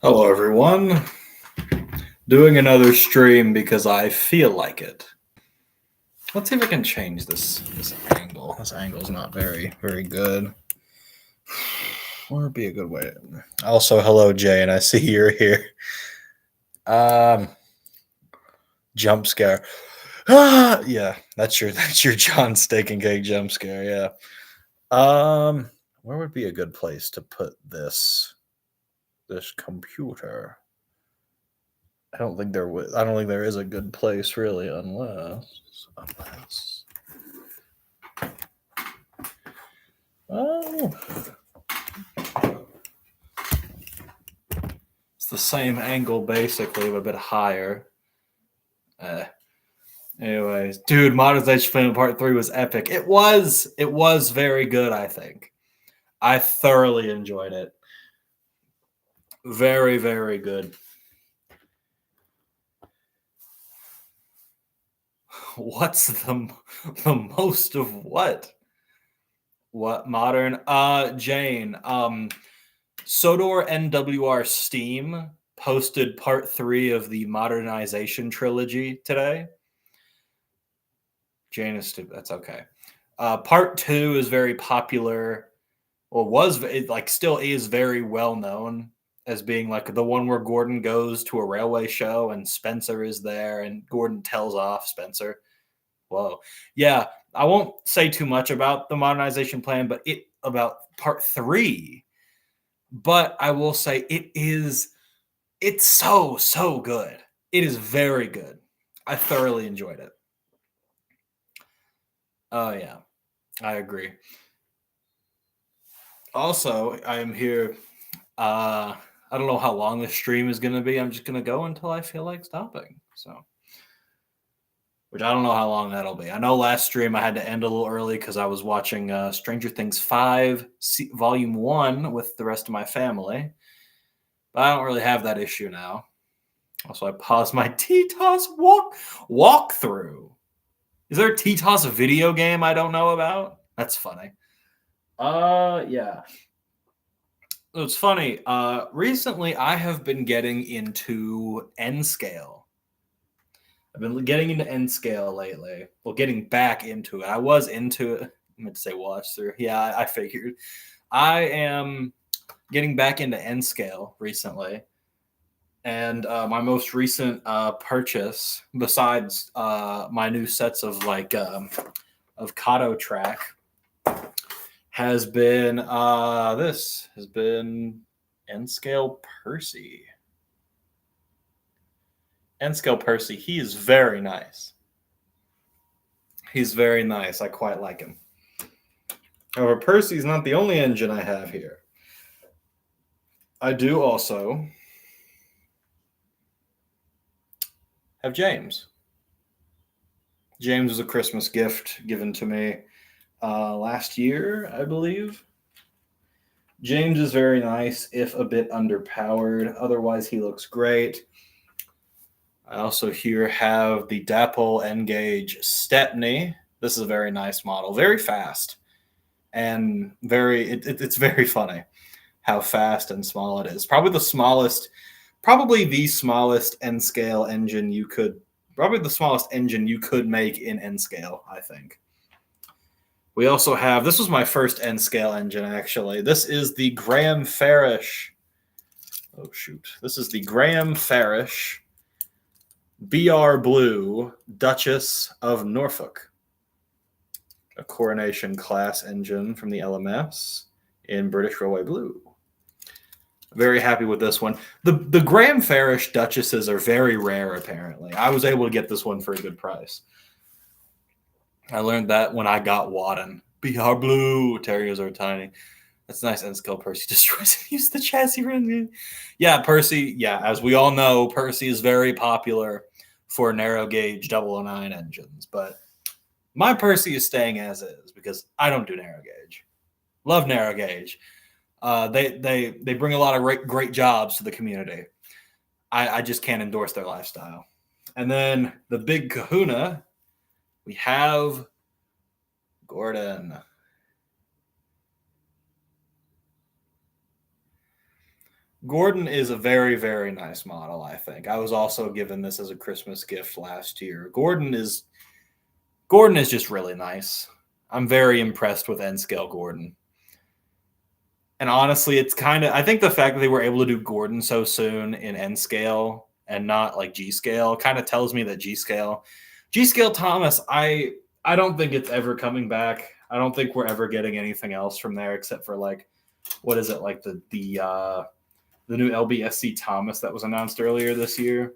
Hello, everyone. Doing another stream because I feel like it. Let's see if I can change this angle. This angle's not very good. What would be a good way? Also, hello, Jay, and I see you're here. Jump scare. Yeah, that's your John Steak and Cake jump scare. Yeah. Where would be a good place to put this computer? I don't think there is a good place really, unless. Oh, it's the same angle basically, but a bit higher. Anyways, dude, Modernization Film Part 3 was epic. It was very good, I think. I thoroughly enjoyed it. Very good. What's the most of what? What modern? Jane. Sodor NWR Steam posted part 3 of the Modernization trilogy today. Jane is stupid. That's okay. Part 2 is very popular. Well, still is very well known as being like the one where Gordon goes to a railway show and Spencer is there and Gordon tells off Spencer. Whoa. Yeah, I won't say too much about the modernization plan, but about part 3. But I will say it's so good. It is very good. I thoroughly enjoyed it. Oh yeah, I agree. Also, I am here. I don't know how long this stream is going to be. I'm just going to go until I feel like stopping. So, which I don't know how long that'll be. I know last stream I had to end a little early because I was watching Stranger Things 5, Volume 1 with the rest of my family. But I don't really have that issue now. Also, I paused my T-Toss walkthrough. Is there a T-Toss video game I don't know about? That's funny. Yeah. It's funny. Recently I have been getting into N-Scale. I've been getting into N-Scale lately. Well, getting back into it. I was into it. I meant to say watch through. Yeah, I figured. I am getting back into N-Scale recently. And my most recent purchase, besides my new sets of of Kato track, has been N-Scale Percy. N-Scale Percy, he is very nice. He's very nice. I quite like him. However, Percy's not the only engine I have here. I do also have James. James was a Christmas gift given to me last year, I believe. James is very nice, if a bit underpowered. Otherwise, he looks great. I also here have the Dapple N-Gauge Stepney. This is a very nice model, very fast, and it's very funny how fast and small it is. Probably the smallest N-Scale engine you could, make in N-Scale, I think. We also have, this was my first N-Scale engine, actually. This is the Graham Farish. Oh, shoot. This is the Graham Farish BR Blue Duchess of Norfolk. A Coronation class engine from the LMS in British Railway Blue. Very happy with this one. The Graham Farish Duchesses are very rare, apparently. I was able to get this one for a good price. I learned that when I got Wadden. BR Blue. Terriers are tiny. That's nice. N-Scale Percy destroys and uses the chassis ring. Yeah, Percy. Yeah, as we all know, Percy is very popular for narrow gauge 009 engines. But my Percy is staying as is because I don't do narrow gauge. Love narrow gauge. They bring a lot of great jobs to the community. I just can't endorse their lifestyle. And then the big kahuna, we have Gordon. Gordon is a very, very nice model, I think. I was also given this as a Christmas gift last year. Gordon is just really nice. I'm very impressed with N scale Gordon. And honestly, it's kind of I think the fact that they were able to do Gordon so soon in N scale and not like G scale kind of tells me that G scale Thomas, I don't think it's ever coming back. I don't think we're ever getting anything else from there except for like what is it like the new LBSC Thomas that was announced earlier this year.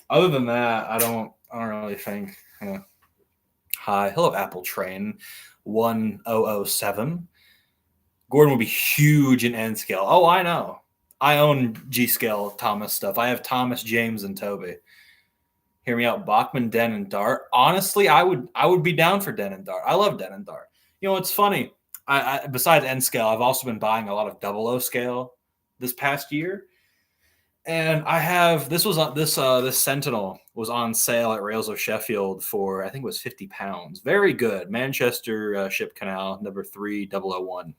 Other than that, I don't really think. Yeah. Hi, hello, Apple Train 1007. Gordon will be huge in N scale. Oh, I know. I own G scale Thomas stuff. I have Thomas, James, and Toby. Hear me out. Bachman, Den, and Dart. Honestly, I would be down for Den and Dart. I love Den and Dart. You know, it's funny. I besides N scale, I've also been buying a lot of 00 scale this past year. And I have this Sentinel was on sale at Rails of Sheffield for I think it was £50. Very good. Manchester Ship Canal number 3001.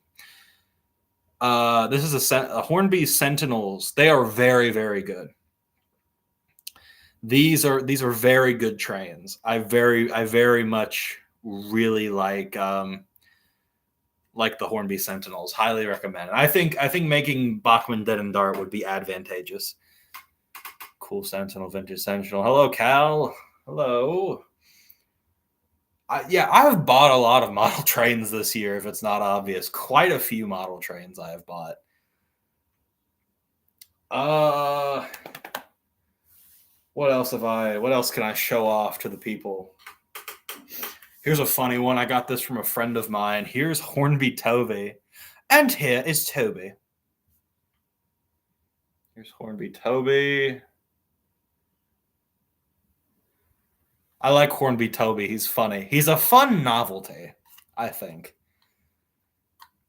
This is a Hornby Sentinels. They are very, very good. These are very good trains. I very much really like the Hornby Sentinels. Highly recommend. I think making Bachman Den and Dart would be advantageous. Cool Sentinel, vintage Sentinel. Hello, Cal. Hello. I've bought a lot of model trains this year, if it's not obvious. Quite a few model trains I have bought. What else can I show off to the people? Here's a funny one. I got this from a friend of mine. Here's Hornby Toby. And here is Toby. Here's Hornby Toby. I like Hornby Toby. He's funny. He's a fun novelty, I think.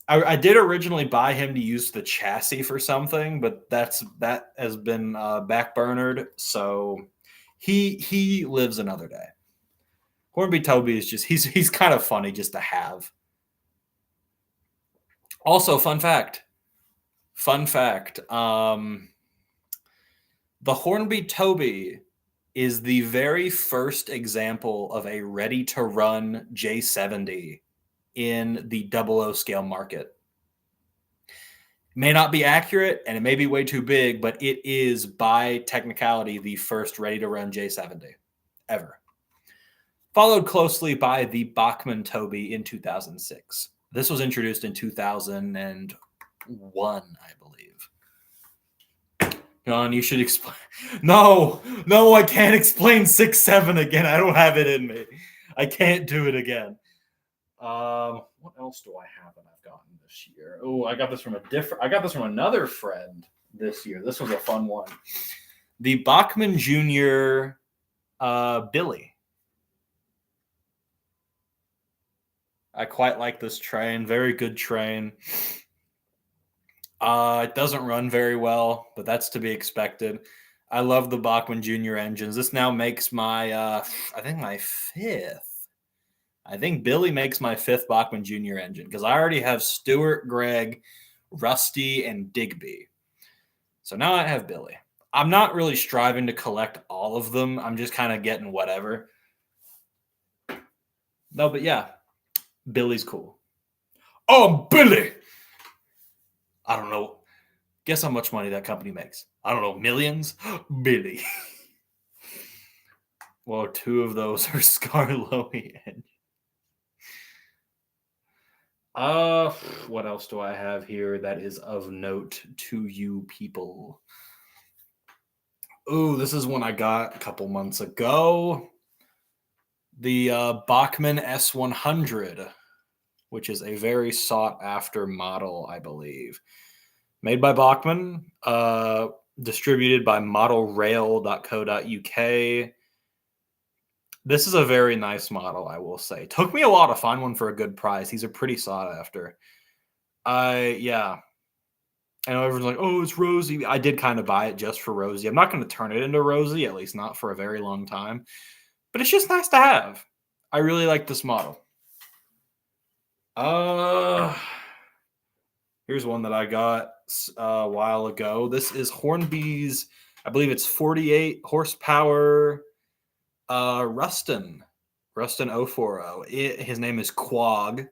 I did originally buy him to use the chassis for something, but that has been backburnered. So he lives another day. Hornby Toby is just he's kind of funny just to have. Also, fun fact. The Hornby Toby is the very first example of a ready-to-run J70 in the 00 scale market. May not be accurate, and it may be way too big, but it is, by technicality, the first ready-to-run J70 ever. Followed closely by the Bachman Toby in 2006. This was introduced in 2001, I believe. John, you should explain. No, I can't explain 6-7 again. I don't have it in me. I can't do it again. What else do I have that I've gotten this year? Oh, I got this from another friend this year. This was a fun one. The Bachman Jr. Billy. I quite like this train. Very good train. It doesn't run very well, but that's to be expected. I love the Bachman Jr. engines. This now makes my, I think my fifth. I think Billy makes my fifth Bachman Jr. engine because I already have Stewart, Greg, Rusty, and Digby. So now I have Billy. I'm not really striving to collect all of them. I'm just kind of getting whatever. No, but yeah, Billy's cool. Oh, Billy! I don't know. Guess how much money that company makes? I don't know, millions? Billy. Well, two of those are Scarlowy engines. What else do I have here that is of note to you people? Ooh, this is one I got a couple months ago. The Bachman S100, which is a very sought-after model, I believe. Made by Bachman, distributed by modelrail.co.uk. This is a very nice model, I will say. Took me a while to find one for a good price. These are pretty sought after. Yeah. I know everyone's like, oh, it's Rosie. I did kind of buy it just for Rosie. I'm not going to turn it into Rosie, at least not for a very long time. But it's just nice to have. I really like this model. Here's one that I got a while ago. This is Hornby's, I believe it's 48 horsepower Ruston 040. His name is Quag,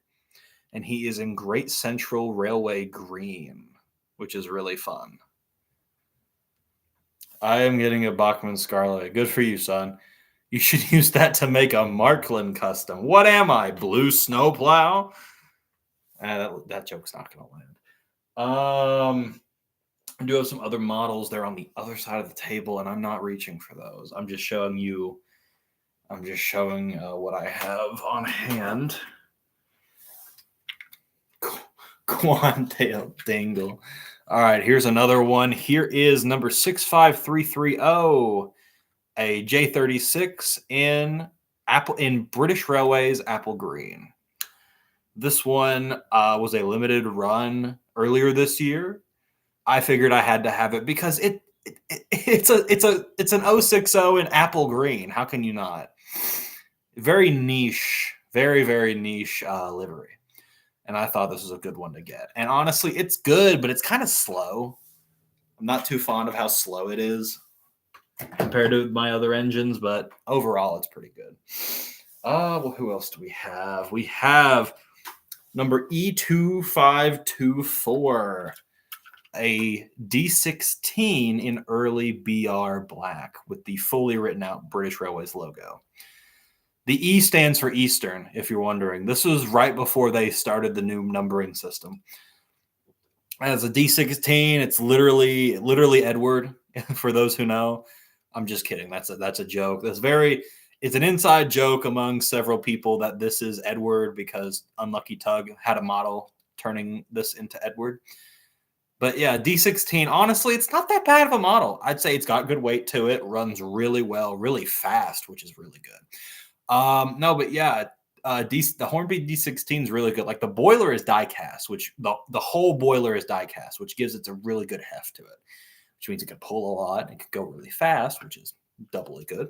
and he is in Great Central Railway green, which is really fun. I am getting a Bachmann Scarlet. Good for you, son. You should use that to make a Markland custom. What am I, blue snowplow? That joke's not going to land. I do have some other models. They're on the other side of the table, and I'm not reaching for those. I'm just showing you. I'm just showing what I have on hand. Quantail Dingle. All right, here's another one. Here is number 65330, a J36 in British Railways Apple Green. This one was a limited run earlier this year. I figured I had to have it because it's an 060 in Apple Green. How can you not? Very niche, very, very niche livery. And I thought this was a good one to get. And honestly, it's good, but it's kind of slow. I'm not too fond of how slow it is compared to my other engines, but overall, it's pretty good. Well, who else do we have? We have number E2524, a D16 in early BR black with the fully written out British Railways logo. The E stands for Eastern, if you're wondering. This was right before they started the new numbering system. As a D16, it's literally Edward, for those who know. I'm just kidding. That's a joke. It's an inside joke among several people that this is Edward because Unlucky Tug had a model turning this into Edward. But yeah, D16, honestly, it's not that bad of a model. I'd say it's got good weight to it, runs really well, really fast, which is really good. No, but yeah, the Hornby D16 is really good. Like the boiler is die cast, which the whole boiler is die cast, which gives it a really good heft to it, which means it can pull a lot and it can go really fast, which is doubly good.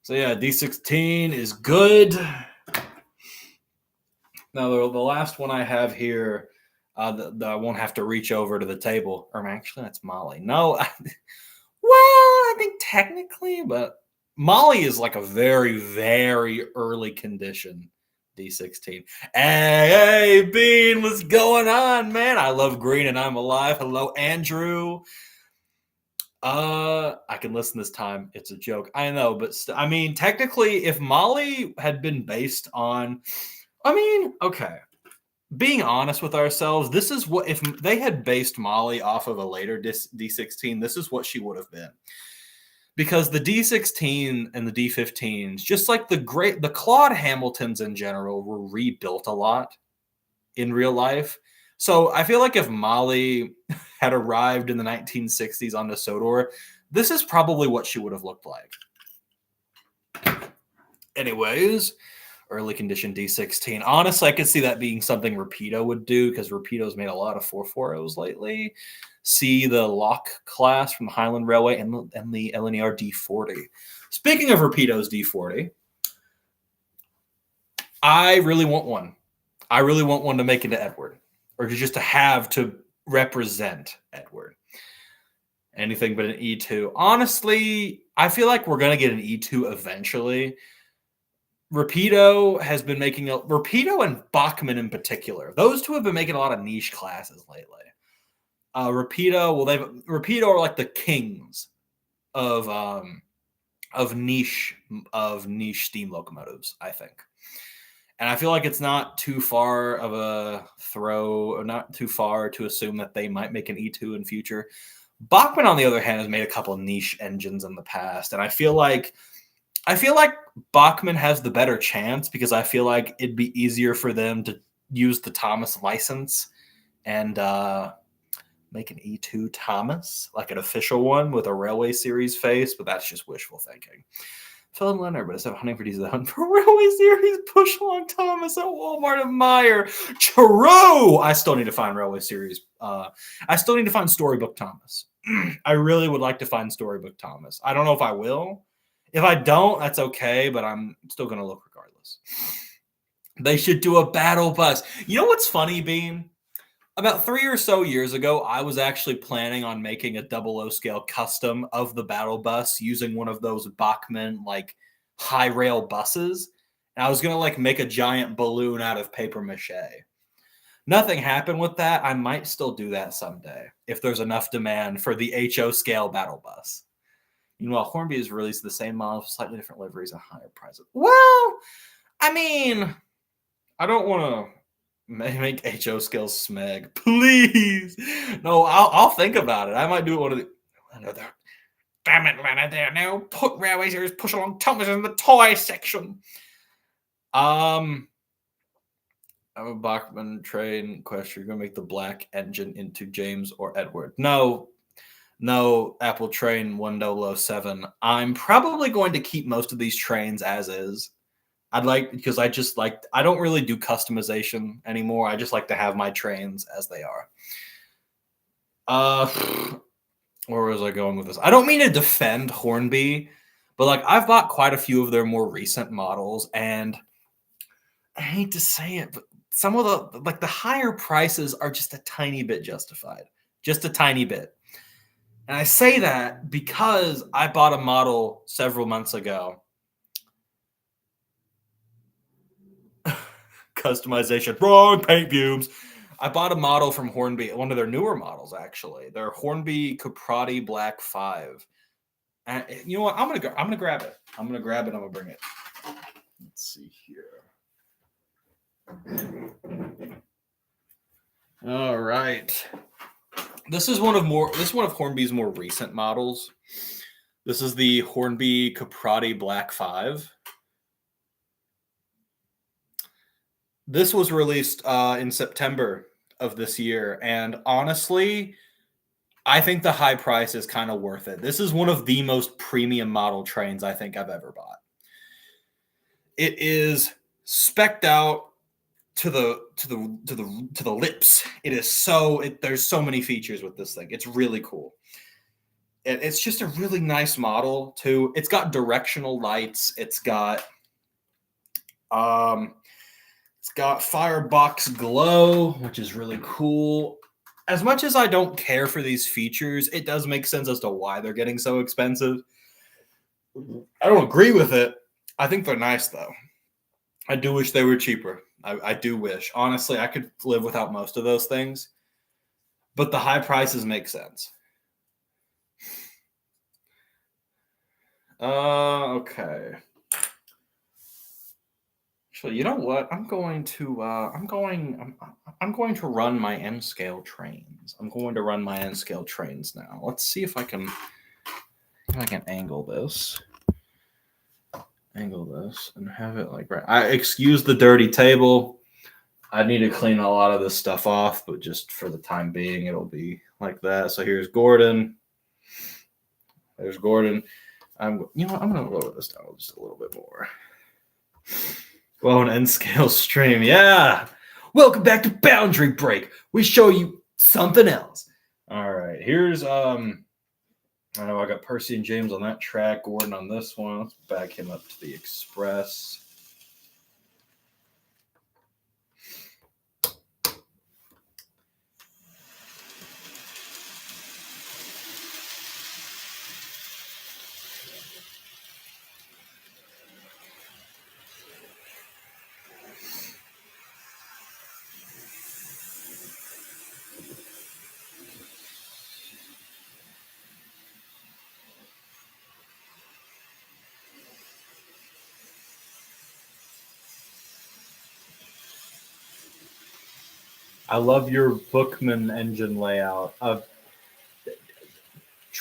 So yeah, D16 is good. Now the last one I have here, that I won't have to reach over to the table. Or actually, that's Molly. No, well, I think technically, but Molly is like a very, very early condition D16. Hey, Bean, what's going on, man? I love green and I'm alive. Hello, Andrew. I can listen this time. It's a joke. I know, but I mean, technically, if Molly had been based on, okay, being honest with ourselves, this is what, if they had based Molly off of a later D16, this is what she would have been. Because the D16 and the D15s, just like the Claude Hamiltons in general, were rebuilt a lot in real life. So I feel like if Molly had arrived in the 1960s on the Sodor, this is probably what she would have looked like. Anyways, early condition D16. Honestly, I could see that being something Rapido would do because Rapido's made a lot of 440s lately. See the Lock class from the Highland Railway and the LNER D40. Speaking of Rapido's D40, I really want one. I really want one to make into Edward, or just to have to represent Edward. Anything but an E2. Honestly, I feel like we're going to get an E2 eventually. Rapido has been making Rapido and Bachmann in particular. Those two have been making a lot of niche classes lately. Rapido are like the kings of niche steam locomotives, I think. And I feel like it's not too far of a throw, or not too far to assume that they might make an E2 in future. Bachmann, on the other hand, has made a couple of niche engines in the past, and I feel like Bachmann has the better chance because I feel like it'd be easier for them to use the Thomas license and make an E2 Thomas, like an official one with a Railway Series face, but that's just wishful thinking. Phil and Leonard, but instead of hunting for diesel, hunt for Railway Series push along Thomas at Walmart and Meyer. True! I still need to find Railway Series. I still need to find Storybook Thomas. I really would like to find Storybook Thomas. I don't know if I will. If I don't, that's okay, but I'm still going to look regardless. They should do a battle bus. You know what's funny, Bean? About 3 or so years ago, I was actually planning on making a double O scale custom of the battle bus using one of those Bachmann like high rail buses. And I was gonna like make a giant balloon out of paper mache. Nothing happened with that. I might still do that someday if there's enough demand for the HO scale battle bus. Meanwhile, Hornby has released the same model, slightly different liveries, and higher prices. Well, I mean, I don't want to make HO skills smeg. Please. No, I'll think about it. I might do it one of the. Another. Damn it, man. There now. Put railway series push along Thomas in the toy section. I'm a Bachmann train question. You're going to make the black engine into James or Edward. No, Apple Train 1007. I'm probably going to keep most of these trains as is. Because I don't really do customization anymore. I just like to have my trains as they are. Where was I going with this? I don't mean to defend Hornby, but like I've bought quite a few of their more recent models, and I hate to say it, but some of the higher prices are just a tiny bit justified. Just a tiny bit. And I say that because I bought a model several months ago. Customization, wrong paint fumes. I bought a model from Hornby, one of their newer models, actually. Their Hornby Caprati Black 5. And you know what? I'm gonna grab it. I'm gonna bring it. Let's see here. All right. This is one of Hornby's more recent models. This is the Hornby Caprati Black 5. This was released in September of this year, and honestly, I think the high price is kind of worth it. This is one of the most premium model trains I think I've ever bought. It is specced out to the lips. It is there's so many features with this thing. It's really cool. It's just a really nice model too. It's got directional lights. It's got Firebox Glow, which is really cool. As much as I don't care for these features, it does make sense as to why they're getting so expensive. I don't agree with it. I think they're nice, though. I do wish they were cheaper. I do wish. Honestly, I could live without most of those things. But the high prices make sense. Okay. Actually, you know what? I'm going to run my N scale trains. I'm going to run my N scale trains now. Let's see if I can angle this. Angle this and have it like right. I excuse the dirty table. I need to clean a lot of this stuff off, but just for the time being, it'll be like that. So here's Gordon. There's Gordon. I'm gonna lower this down just a little bit more. Well, an N scale stream, yeah. Welcome back to Boundary Break. We show you something else. All right, here's I know I got Percy and James on that track, Gordon on this one. Let's back him up to the Express. I love your Bookman engine layout of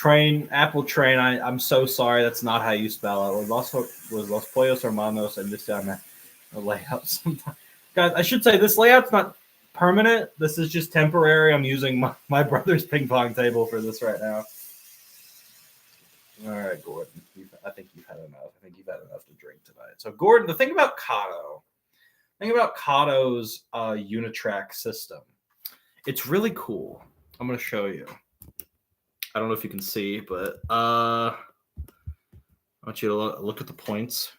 Apple Train. I'm so sorry, that's not how you spell it. Was Los Pollos Hermanos and this down the layout sometimes. Guys, I should say this layout's not permanent. This is just temporary. I'm using my brother's ping pong table for this right now. All right, Gordon. I think you've had enough. I think you've had enough to drink tonight. So, Gordon, the thing about Kato's Unitrack system, it's really cool. I'm going to show you. I don't know if you can see, but I want you to look at the points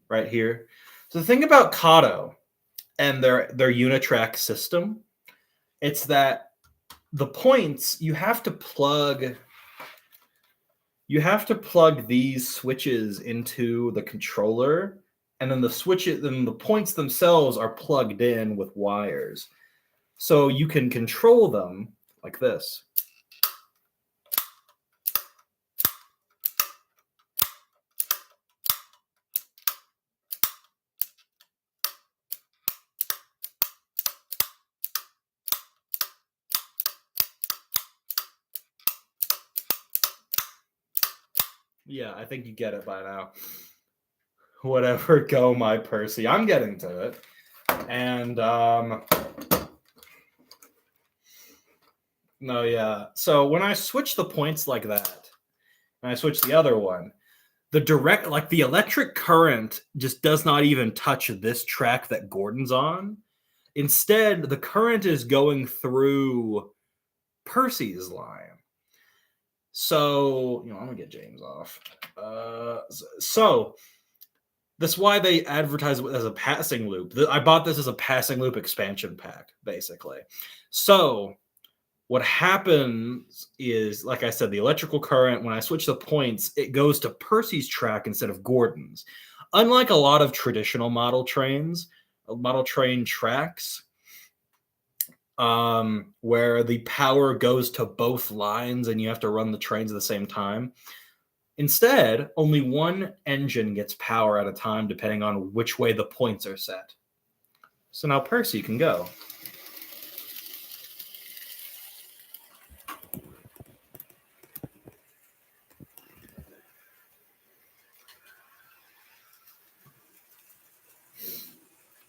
right here. So the thing about Kato and their Unitrack system, It's that the points you have to plug these switches into the controller, and then the points themselves are plugged in with wires. So you can control them like this. Yeah, I think you get it by now. Whatever, go my Percy. I'm getting to it. And no, yeah. So when I switch the points like that, and I switch the other one, the electric current just does not even touch this track that Gordon's on. Instead, the current is going through Percy's line. So, I'm gonna get James off. So that's why they advertise it as a passing loop. I bought this as a passing loop expansion pack, basically. So what happens is, like I said, the electrical current, when I switch the points, it goes to Percy's track instead of Gordon's. Unlike a lot of traditional model train tracks, where the power goes to both lines and you have to run the trains at the same time. Instead, only one engine gets power at a time, depending on which way the points are set. So now Percy can go.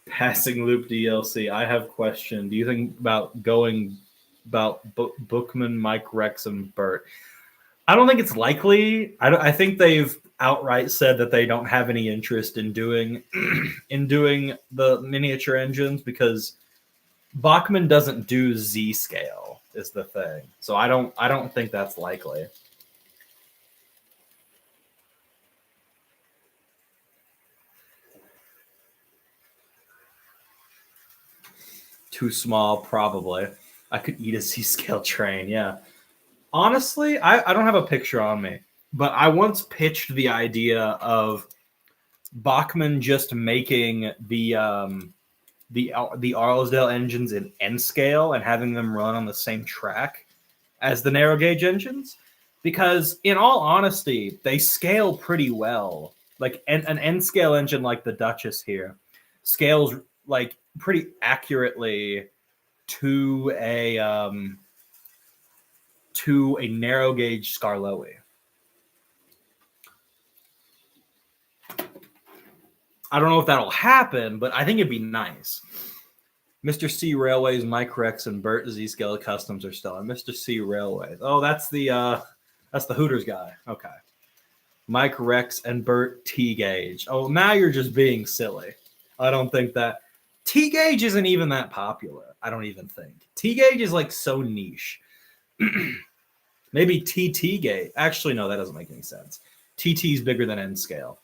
Passing loop DLC. I have a question. Do you think about going about Bookman, Mike, Rex, and Bert? I don't think it's likely. I think they've outright said that they don't have any interest in doing the miniature engines, because Bachmann doesn't do Z scale is the thing. So I don't think that's likely. Too small, probably. I could eat a Z-scale train, yeah. Honestly, I don't have a picture on me, but I once pitched the idea of Bachmann just making the Arlesdale engines in N scale and having them run on the same track as the narrow gauge engines, because in all honesty, they scale pretty well. Like an N scale engine like the Duchess here scales like pretty accurately to a narrow gauge Skarloey. I don't know if that'll happen, but I think it'd be nice. Mr. C Railways, Mike Rex, and Bert Z Scale Customs are still on. Mr. C Railways. Oh, that's the Hooters guy. Okay. Mike Rex and Bert T Gauge. Oh, now you're just being silly. I don't think that T Gauge isn't even that popular. I don't even think. T Gauge is like so niche. Maybe TT Gauge. Actually, no, that doesn't make any sense. TT is bigger than N scale.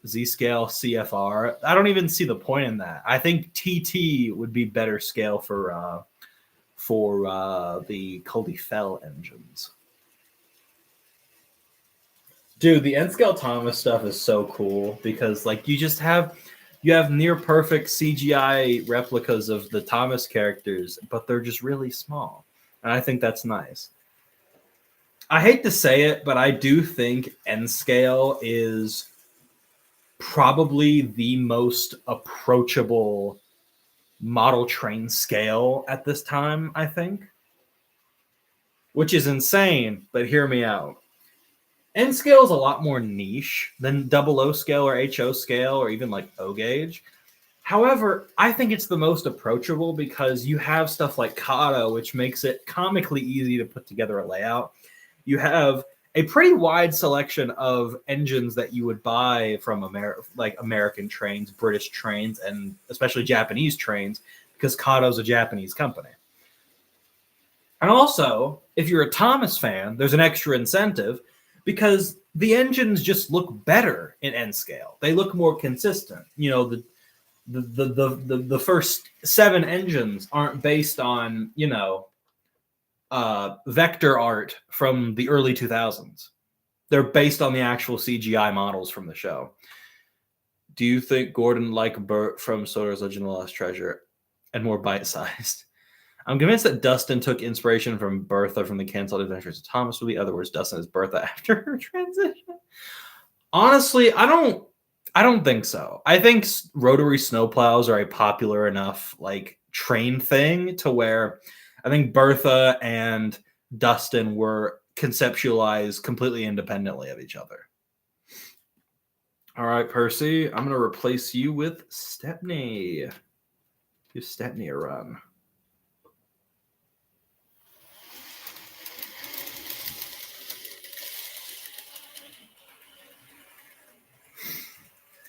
Z scale, CFR. I don't even see the point in that. I think TT would be better scale for the Cody Fell engines. Dude, the N scale Thomas stuff is so cool because like you have near perfect CGI replicas of the Thomas characters, but they're just really small. And I think that's nice. I hate to say it, but I do think N scale is probably the most approachable model train scale at this time, I think. Which is insane, but hear me out. N scale is a lot more niche than 00 scale or HO scale or even like O gauge. However, I think it's the most approachable because you have stuff like Kato, which makes it comically easy to put together a layout. You have a pretty wide selection of engines that you would buy from American trains, British trains, and especially Japanese trains, because Kato's a Japanese company. And also, if you're a Thomas fan, there's an extra incentive because the engines just look better in N scale. They look more consistent. You know, the first 7 engines aren't based on, vector art from the early 2000s. They're based on the actual CGI models from the show. Do you think Gordon like Bert from Soda's Legend of the Lost Treasure and more bite-sized? I'm convinced that Dustin took inspiration from Bertha from the Canceled Adventures of Thomas Lee. In other words, Dustin is Bertha after her transition. Honestly, I don't think so. I think rotary snowplows are a popular enough like train thing to where I think Bertha and Dustin were conceptualized completely independently of each other. All right, Percy, I'm going to replace you with Stepney. Give Stepney a run.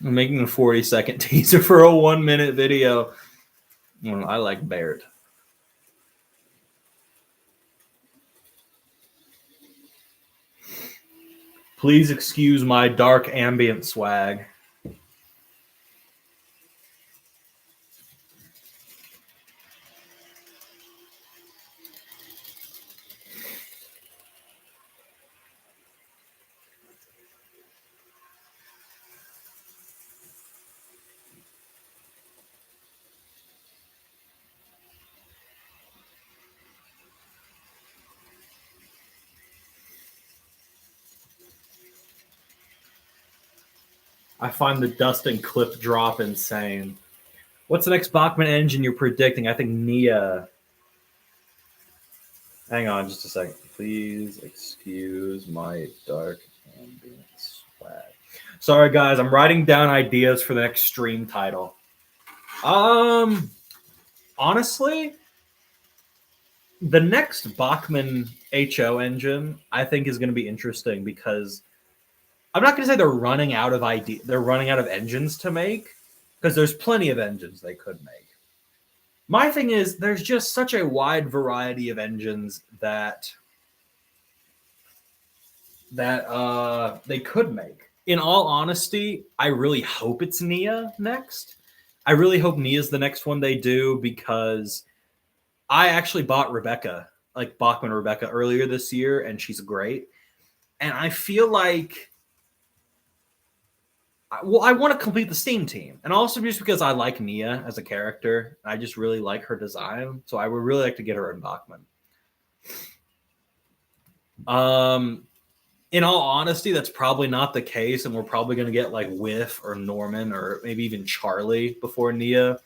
I'm making a 40-second teaser for a 1-minute video. Well, I like Baird. Please excuse my dark ambient swag. I find the Dustin clip drop insane. What's the next Bachmann engine you're predicting? I think Nia. Hang on just a second. Please excuse my dark ambient swag. Sorry, guys. I'm writing down ideas for the next stream title. Honestly, the next Bachmann HO engine, I think, is going to be interesting because I'm not going to say they're running out of they're running out of engines to make, because there's plenty of engines they could make. My thing is, there's just such a wide variety of engines that they could make. In all honesty, I really hope it's Nia next. I really hope Nia's the next one they do, because I actually bought Rebecca, like Bachmann Rebecca, earlier this year, and she's great. And I feel like, well, I want to complete the Steam team. And also just because I like Nia as a character. I just really like her design. So I would really like to get her in Bachmann. In all honesty, that's probably not the case. And we're probably going to get like Whiff or Norman or maybe even Charlie before Nia.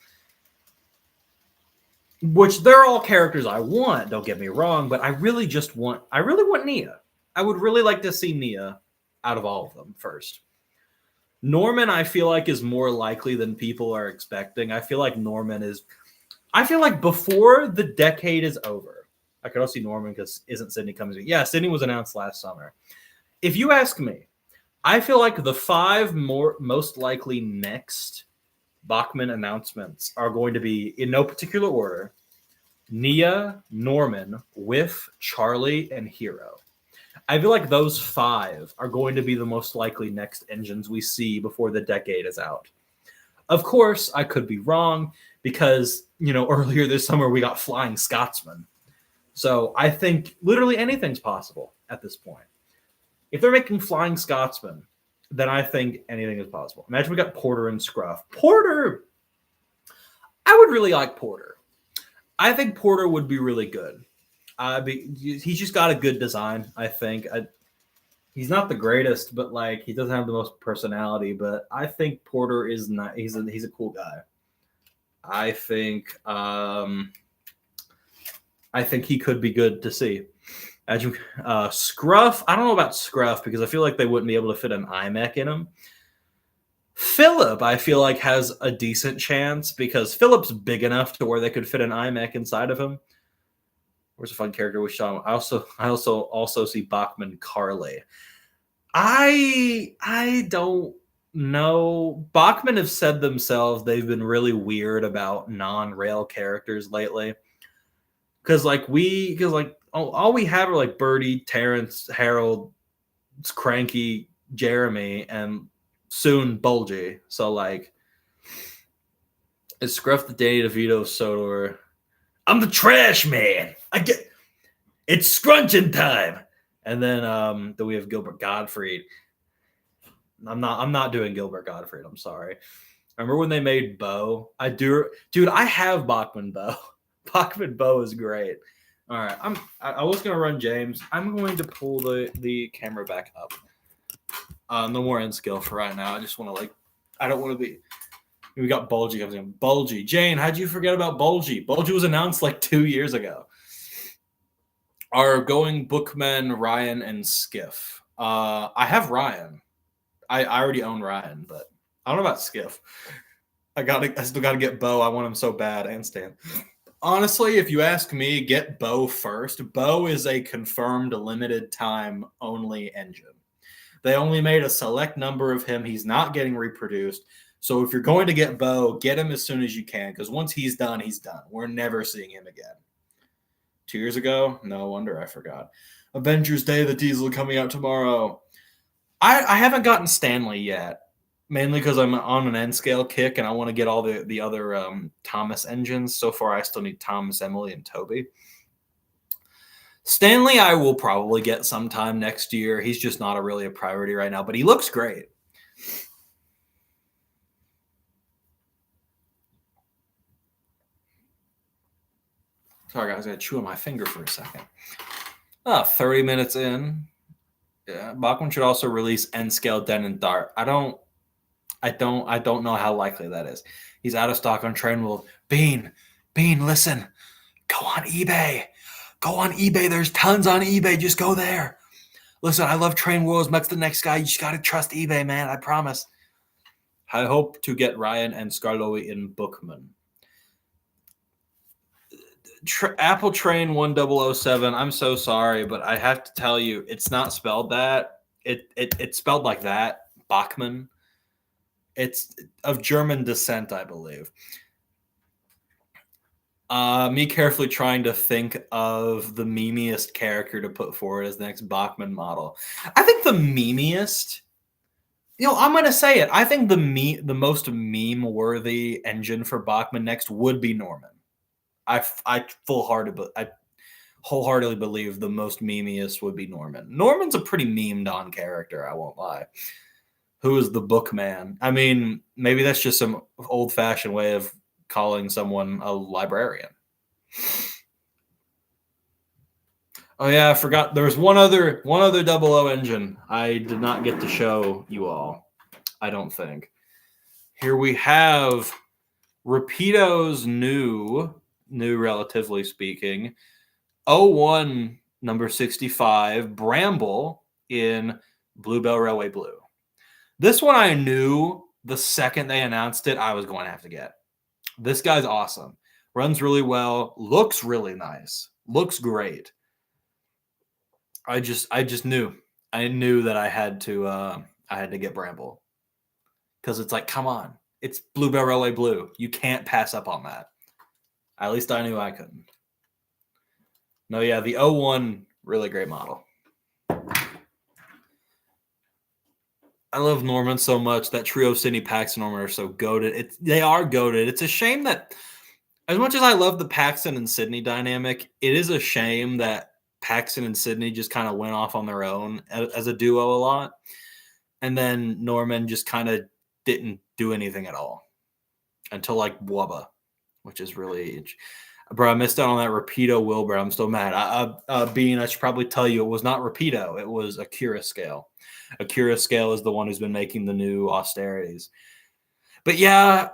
Which they're all characters I want, don't get me wrong. But I really want Nia. I would really like to see Nia out of all of them first. Norman, I feel like, is more likely than people are expecting. I feel like before the decade is over, I could also see Norman because isn't Sydney coming? Yeah, Sydney was announced last summer. If you ask me, I feel like the 5 most likely next Bachmann announcements are going to be, in no particular order, Nia, Norman, Whiff, Charlie, and Hero. I feel like those 5 are going to be the most likely next engines we see before the decade is out. Of course, I could be wrong because, earlier this summer we got Flying Scotsman. So I think literally anything's possible at this point. If they're making Flying Scotsman, then I think anything is possible. Imagine we got Porter and Scruff. Porter! I would really like Porter. I think Porter would be really good. He's just got a good design, I think. He's not the greatest, but he doesn't have the most personality. But I think Porter is not. He's a cool guy. I think he could be good to see. Scruff. I don't know about Scruff because I feel like they wouldn't be able to fit an iMech in him. Philip, I feel like, has a decent chance because Philip's big enough to where they could fit an iMech inside of him. Where's a fun character with Sean? I also see Bachmann Carly. I don't know. Bachmann have said themselves they've been really weird about non-rail characters lately. Because all we have are like Birdie, Terrence, Harold, Cranky, Jeremy, and soon Bulgy. So It's Scruff the Danny DeVito Sodor. I'm the trash man. It's scrunching time. And then we have Gilbert Gottfried. I'm not doing Gilbert Gottfried. I'm sorry. Remember when they made Bo? Dude, I have Bachman Bo. Bachman Bo is great. All right. I was gonna run James. I'm going to pull the camera back up. No more end skill for right now. I just want to I don't want to be. We got Bulgy comes in. Bulgy. Jane, how'd you forget about Bulgy? Bulgy was announced 2 years ago. Are going Bookmen, Ryan, and Skiff. I have Ryan. I already own Ryan, but I don't know about Skiff. I still gotta get Bo. I want him so bad, and Stan. Honestly, if you ask me, get Bo first. Bo is a confirmed limited time only engine. They only made a select number of him. He's not getting reproduced. So if you're going to get Bo, get him as soon as you can, because once he's done, he's done. We're never seeing him again. 2 years ago? No wonder I forgot. Avengers Day, the Diesel coming out tomorrow. I haven't gotten Stanley yet, mainly because I'm on an N scale kick and I want to get all the other Thomas engines. So far, I still need Thomas, Emily, and Toby. Stanley, I will probably get sometime next year. He's just not really a priority right now, but he looks great. Sorry, guys, I got to chew on my finger for a second. 30 minutes in. Yeah, Bachman should also release N-scale Den and Dart. I don't know how likely that is. He's out of stock on Trainwolf. Bean, listen. Go on eBay. There's tons on eBay. Just go there. Listen, I love Train Wars. Met's the next guy. You just got to trust eBay, man. I promise. I hope to get Ryan and Scarlowi in Bookman. Apple Train 1007. I'm so sorry, but I have to tell you, it's not spelled that. It's spelled like that. Bachman. It's of German descent, I believe. Me carefully trying to think of the memeiest character to put forward as the next Bachman model. I think the memeiest, I'm going to say it. I think the most meme-worthy engine for Bachman next would be Norman. I wholeheartedly believe the most memeiest would be Norman. Norman's a pretty memed on character, I won't lie. Who is the bookman? I mean, maybe that's just some old-fashioned way of calling someone a librarian. Oh yeah, I forgot. There was one other 00 engine I did not get to show you all, I don't think. Here we have Rapido's new relatively speaking, 01 number 65, Bramble in Bluebell Railway Blue. This one I knew the second they announced it, I was going to have to get. This guy's awesome. Runs really well. Looks really nice. Looks great. I just knew. I knew that I had to get Bramble. Because it's like, come on. It's Bluebell Railway Blue. You can't pass up on that. At least I knew I couldn't. No, yeah, the 01, really great model. I love Norman so much. That trio of Sidney, Paxton, Norman are so goated. They are goated. It's a shame that, as much as I love the Paxton and Sidney dynamic, it is a shame that Paxton and Sidney just kind of went off on their own as a duo a lot. And then Norman just kind of didn't do anything at all until Wubba, which is really, bro, I missed out on that Rapido Wilbur. I'm still mad. Bean, I should probably tell you, it was not Rapido. It was Acura Scale. Acura Scale is the one who's been making the new austerities. But yeah,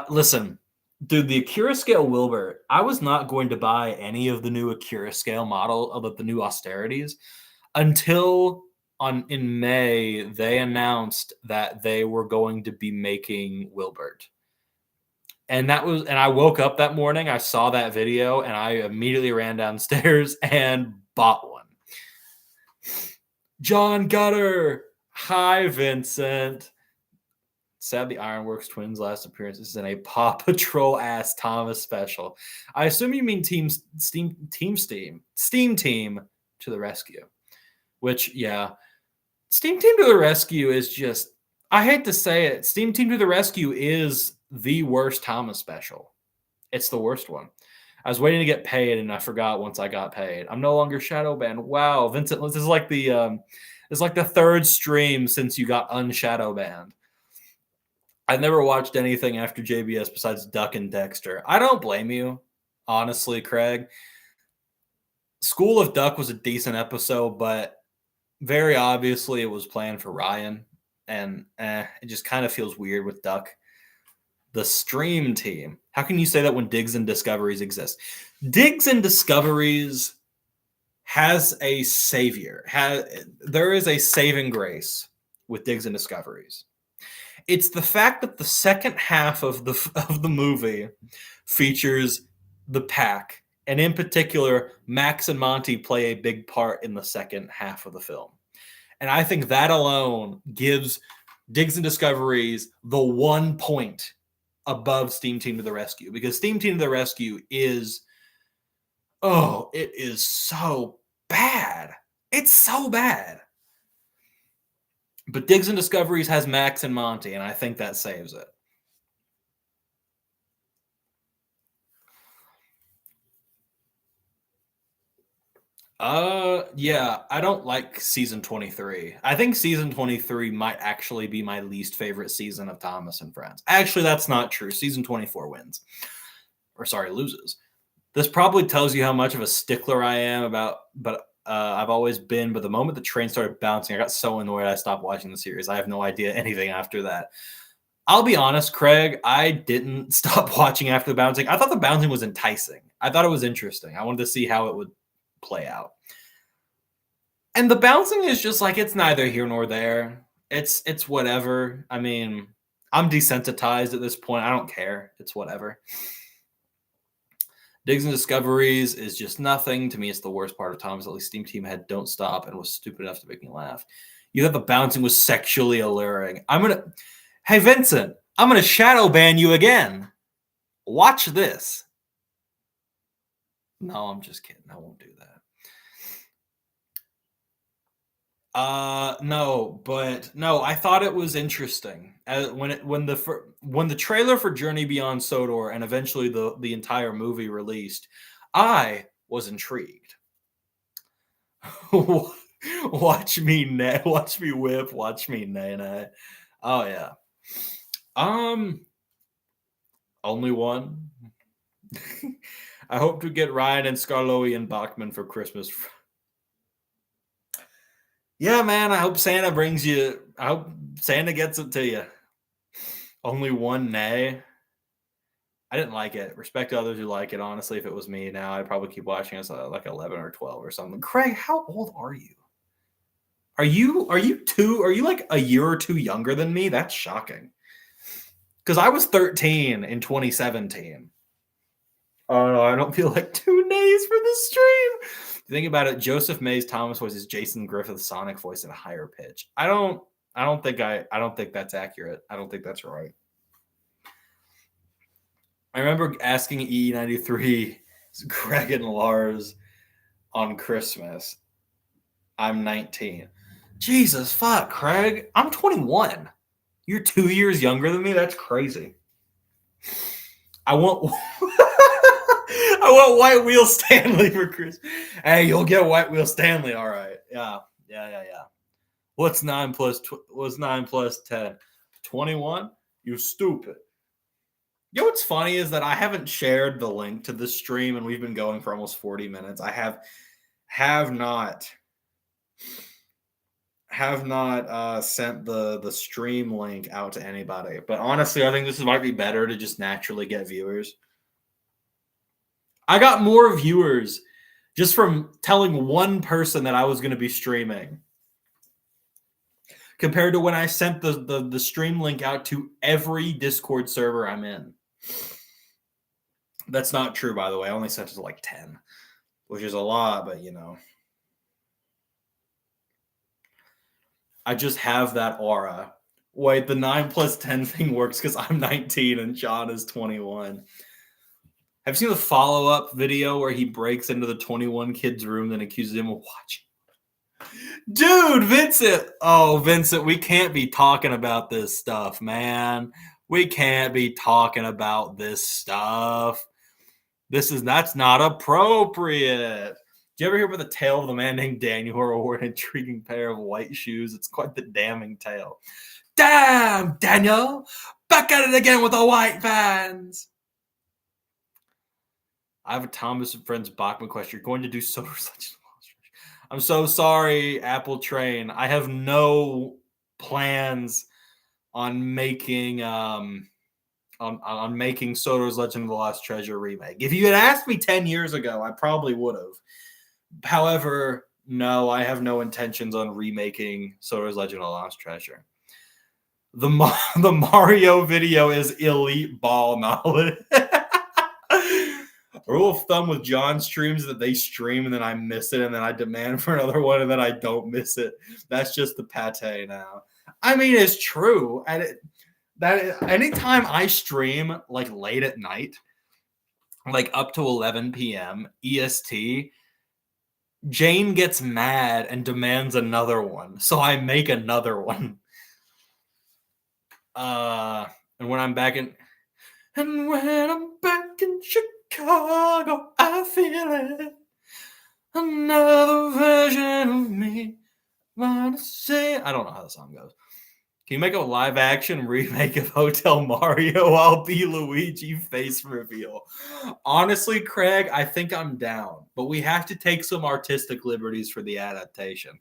listen, dude, the Acura Scale Wilbur, I was not going to buy any of the new Acura Scale model of the new austerities until in May they announced that they were going to be making Wilbert. And I woke up that morning, I saw that video, and I immediately ran downstairs and bought one. John Gutter. Hi, Vincent. Sad the Ironworks twins' last appearance is in a Paw Patrol ass Thomas special. I assume you mean Steam Team to the rescue. Which, yeah. Steam Team to the rescue is just, I hate to say it, Steam Team to the rescue is the worst Thomas special. It's the worst one. I was waiting to get paid, and I forgot once I got paid. I'm no longer shadow banned. Wow, Vincent, this is like the third stream since you got unshadow banned. I've never watched anything after JBS besides Duck and Dexter. I don't blame you, honestly, Craig. School of Duck was a decent episode, but very obviously it was planned for Ryan, and it just kind of feels weird with Duck. The stream team. How can you say that when Diggs and Discoveries exist? Diggs and Discoveries has a savior. There is a saving grace with Diggs and Discoveries. It's the fact that the second half of the movie features the pack, and in particular, Max and Monty play a big part in the second half of the film. And I think that alone gives Diggs and Discoveries the 1 point above Steam Team to the Rescue, because Steam Team to the Rescue is, it is so bad. It's so bad. But Diggs and Discoveries has Max and Monty, and I think that saves it. Yeah, I don't like season 23. I think season 23 might actually be my least favorite season of Thomas and Friends. Actually, that's not true. Season 24 wins. Loses. This probably tells you how much of a stickler I am but I've always been. But the moment the train started bouncing, I got so annoyed I stopped watching the series. I have no idea anything after that. I'll be honest, Craig, I didn't stop watching after the bouncing. I thought the bouncing was enticing. I thought it was interesting. I wanted to see how it would play out. And the bouncing is just like, it's neither here nor there. It's whatever. I mean, I'm desensitized at this point. I don't care. It's whatever. Diggs and Discoveries is just nothing. To me, it's the worst part of Thomas. At least Steam Team had Don't Stop and was stupid enough to make me laugh. You thought the bouncing was sexually alluring. Hey, Vincent, I'm going to shadow ban you again. Watch this. No, I'm just kidding. I won't do that. No, I thought it was interesting. When the trailer for Journey Beyond Sodor and eventually the entire movie released, I was intrigued. Watch me whip, watch me nay. Oh yeah. Only one. I hope to get Ryan and Scarlowi and Bachman for Christmas. Yeah, man, I hope Santa gets it to you. Only one nay. I didn't like it. Respect to others who like it. Honestly, if it was me now, I'd probably keep watching it like 11 or 12 or something. Craig, how old are you? Are you like a year or two younger than me? That's shocking. Because I was 13 in 2017. Oh no, I don't feel like 2 nays for the stream. Think about it. Joseph May's Thomas voice is Jason Griffith's Sonic voice at a higher pitch. I don't think that's accurate. I don't think that's right. I remember asking E93, Greg and Lars on Christmas. I'm 19. Jesus fuck, Craig. I'm 21. You're 2 years younger than me? That's crazy. I want White Wheel Stanley for Chris. Hey, you'll get White Wheel Stanley, all right. Yeah. What's 9 plus 10? 21? You stupid. You know what's funny is that I haven't shared the link to the stream, and we've been going for almost 40 minutes. I have not sent the stream link out to anybody. But honestly, I think this might be better to just naturally get viewers. I got more viewers just from telling one person that I was going to be streaming compared to when I sent the stream link out to every Discord server I'm in. That's not true, by the way. I only sent it to like 10, which is a lot, but you know. I just have that aura. Wait, the 9 plus 10 thing works because I'm 19 and John is 21. Have you seen the follow-up video where he breaks into the 21 kid's room and accuses him of watching? Dude, Vincent! Oh, Vincent, we can't be talking about this stuff, man. We can't be talking about this stuff. That's not appropriate. Do you ever hear about the tale of the man named Daniel who wore an intriguing pair of white shoes? It's quite the damning tale. Damn, Daniel! Back at it again with the white vans! I have a Thomas and Friends Bachman question. You're going to do Soder's Legend of Lost Treasure. I'm so sorry, Apple Train. I have no plans on making on making Soder's Legend of the Lost Treasure remake. If you had asked me 10 years ago, I probably would have. However, no, I have no intentions on remaking Soder's Legend of the Lost Treasure. The Mario video is elite ball knowledge. Rule of thumb with John streams that they stream and then I miss it and then I demand for another one and then I don't miss it. That's just the pate now. I mean, it's true. And that anytime I stream like late at night, like up to 11 p.m. EST, Jane gets mad and demands another one. So I make another one. And when I'm back in Chicago, I feel it. Another version of me. Wanna say, I don't know how the song goes. Can you make a live action remake of Hotel Mario? I'll be Luigi face reveal. Honestly, Craig, I think I'm down, but we have to take some artistic liberties for the adaptation.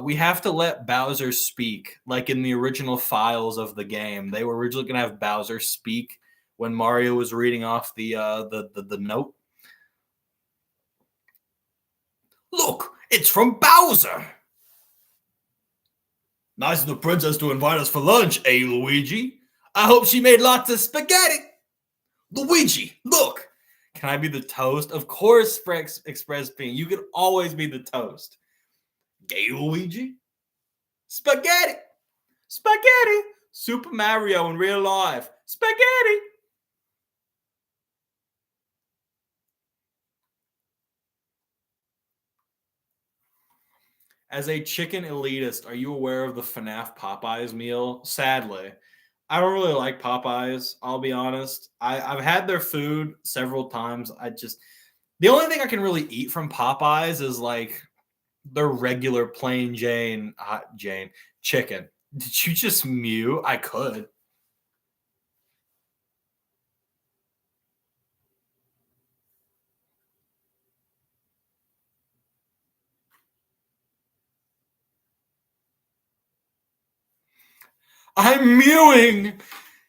We have to let Bowser speak, like in the original files of the game. They were originally going to have Bowser speak when Mario was reading off the note. Look, it's from Bowser. Nice of the princess to invite us for lunch, eh, Luigi? I hope she made lots of spaghetti. Luigi, look. Can I be the toast? Of course, Express Bean. You could always be the toast. Gay Luigi? Spaghetti. Spaghetti. Super Mario in real life. Spaghetti. As a chicken elitist, are you aware of the FNAF Popeyes meal? Sadly, I don't really like Popeyes. I'll be honest. I've had their food several times. The only thing I can really eat from Popeyes is like their regular plain Jane chicken. Did you just mute? I could. I'm mewing.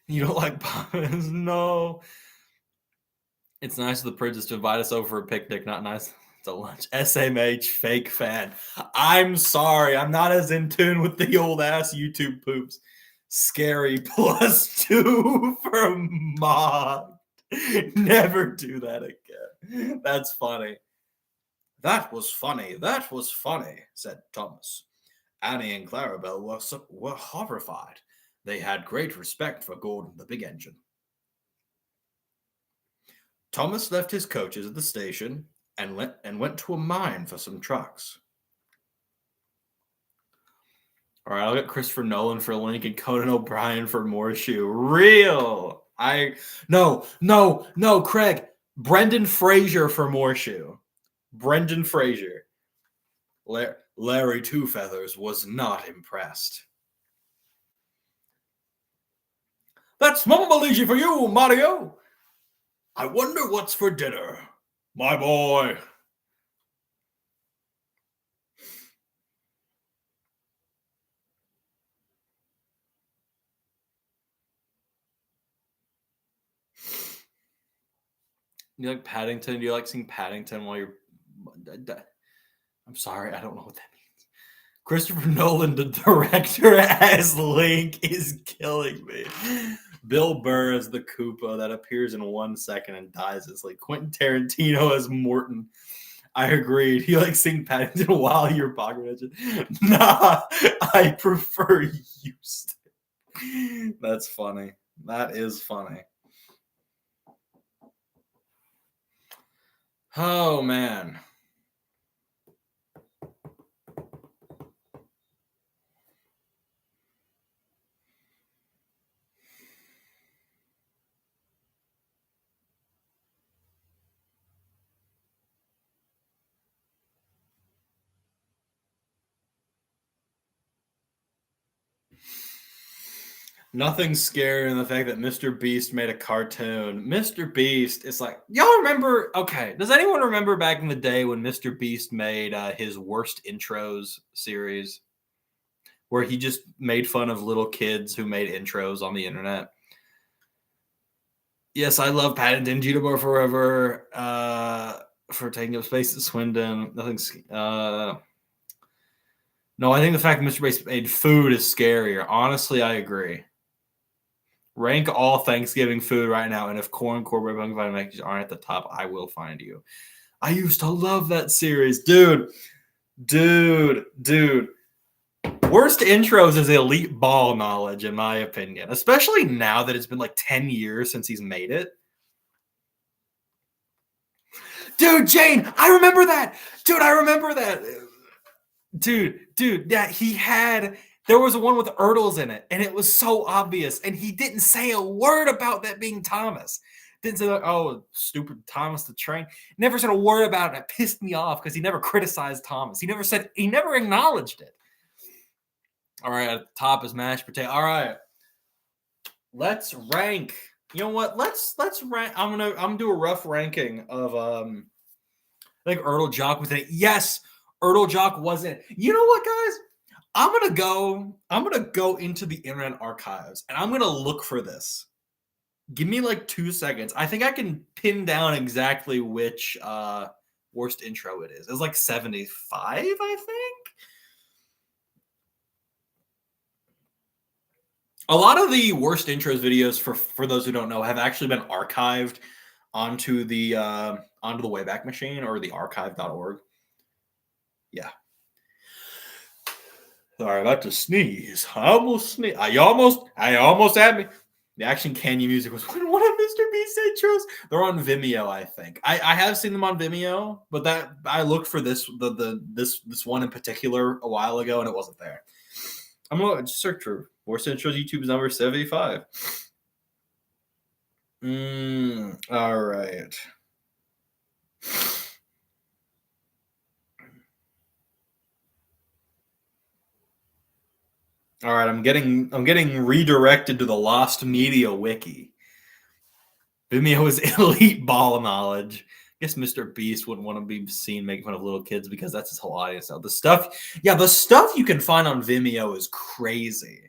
You don't like Popeyes? No. It's nice of the princess to invite us over for a picnic. Not nice to lunch. SMH fake fan. I'm sorry. I'm not as in tune with the old ass YouTube poops. Scary +2 for mod. Never do that again. That's funny. That was funny. That was funny, said Thomas. Annie and Clarabelle were horrified. They had great respect for Gordon the Big Engine. Thomas left his coaches at the station and went to a mine for some trucks. All right, I'll get Christopher Nolan for Link and Conan O'Brien for Morshoe. Real. No, Craig. Brendan Fraser for Morshoe. Brendan Fraser. Larry Two Feathers was not impressed. That's Mama Luigi for you, Mario. I wonder what's for dinner. My boy. You like Paddington? Do you like seeing Paddington while you're... I'm sorry, I don't know what that means. Christopher Nolan, the director as Link, is killing me. Bill Burr as the Koopa that appears in 1 second and dies as like Quentin Tarantino as Morton. I agreed. You like seeing Paddington while you're pocket edging? Nah, I prefer Houston. That's funny. That is funny. Oh, man. Nothing scarier than the fact that Mr. Beast made a cartoon. Mr. Beast, it's like, y'all remember? Okay, does anyone remember back in the day when Mr. Beast made his worst intros series, where he just made fun of little kids who made intros on the internet? Yes, I love Paddington, Jitterbug Forever, for taking up space at Swindon. Nothing's. No, I think the fact that Mr. Beast made food is scarier. Honestly, I agree. Rank all Thanksgiving food right now, and if corn, cornbread, pumpkin pie, and mac and cheese aren't at the top, I will find you. I used to love that series, dude. Worst intros is elite ball knowledge, in my opinion, especially now that it's been like 10 years since he's made it. Dude, Jane, I remember that. Dude, I remember that. Dude, yeah, there was one with Ertles in it, and it was so obvious, and he didn't say a word about that being Thomas. Didn't say, oh, stupid Thomas the Train. Never said a word about it. It pissed me off because he never criticized Thomas. He never acknowledged it. All right, at the top is mashed potato. All right, let's rank. You know what? Let's rank. I'm gonna do a rough ranking of I think Ertl Jock was in it. Yes, Ertl Jock wasn't. You know what, guys? I'm gonna go into the Internet Archives and I'm gonna look for this. Give me like 2 seconds. I think I can pin down exactly which worst intro it is. It's like 75, I think. A lot of the worst intros videos, for those who don't know, have actually been archived onto the Wayback Machine or the archive.org. Yeah. Sorry, about to sneeze. I almost sneezed. I almost had me. The Action Canyon music was one of Mr. Beast's intros. They're on Vimeo, I think. I have seen them on Vimeo, but that I looked for this one in particular a while ago, and it wasn't there. I'm gonna just search for worst intros. YouTube's number 75. All right. All right, I'm getting redirected to the Lost Media Wiki. Vimeo is elite ball knowledge. I guess Mr. Beast wouldn't want to be seen making fun of little kids because that's his whole audience now. The stuff you can find on Vimeo is crazy.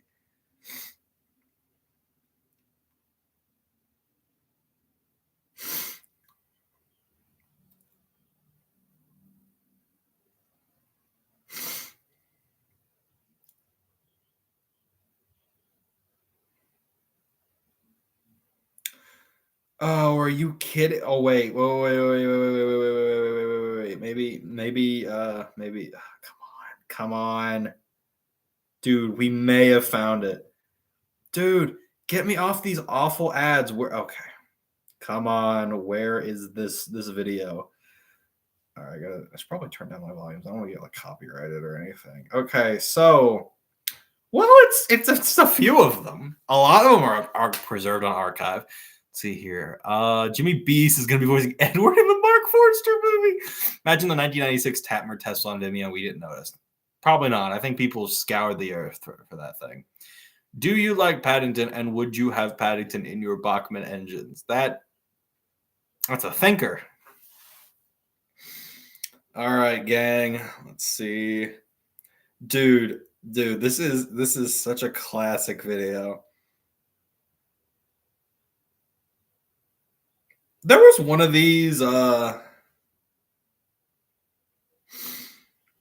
Oh, are you kidding? Oh, wait. Maybe, come on. Dude, we may have found it. Dude, get me off these awful ads. Okay. Come on. Where is this video? All right, I should probably turn down my volumes. I don't want to get like copyrighted or anything. Okay, so it's just a few of them. A lot of them are preserved on archive. Let's see here. Jimmy Beast is gonna be voicing Edward in the Mark Forster movie. Imagine the 1996 Tatmer Tesla on Vimeo. We didn't notice. Probably not. I think people scoured the earth for that thing. Do you like Paddington, and would you have Paddington in your Bachmann engines? That's a thinker. All right, gang. Let's see. Dude, this is such a classic video. There was one of these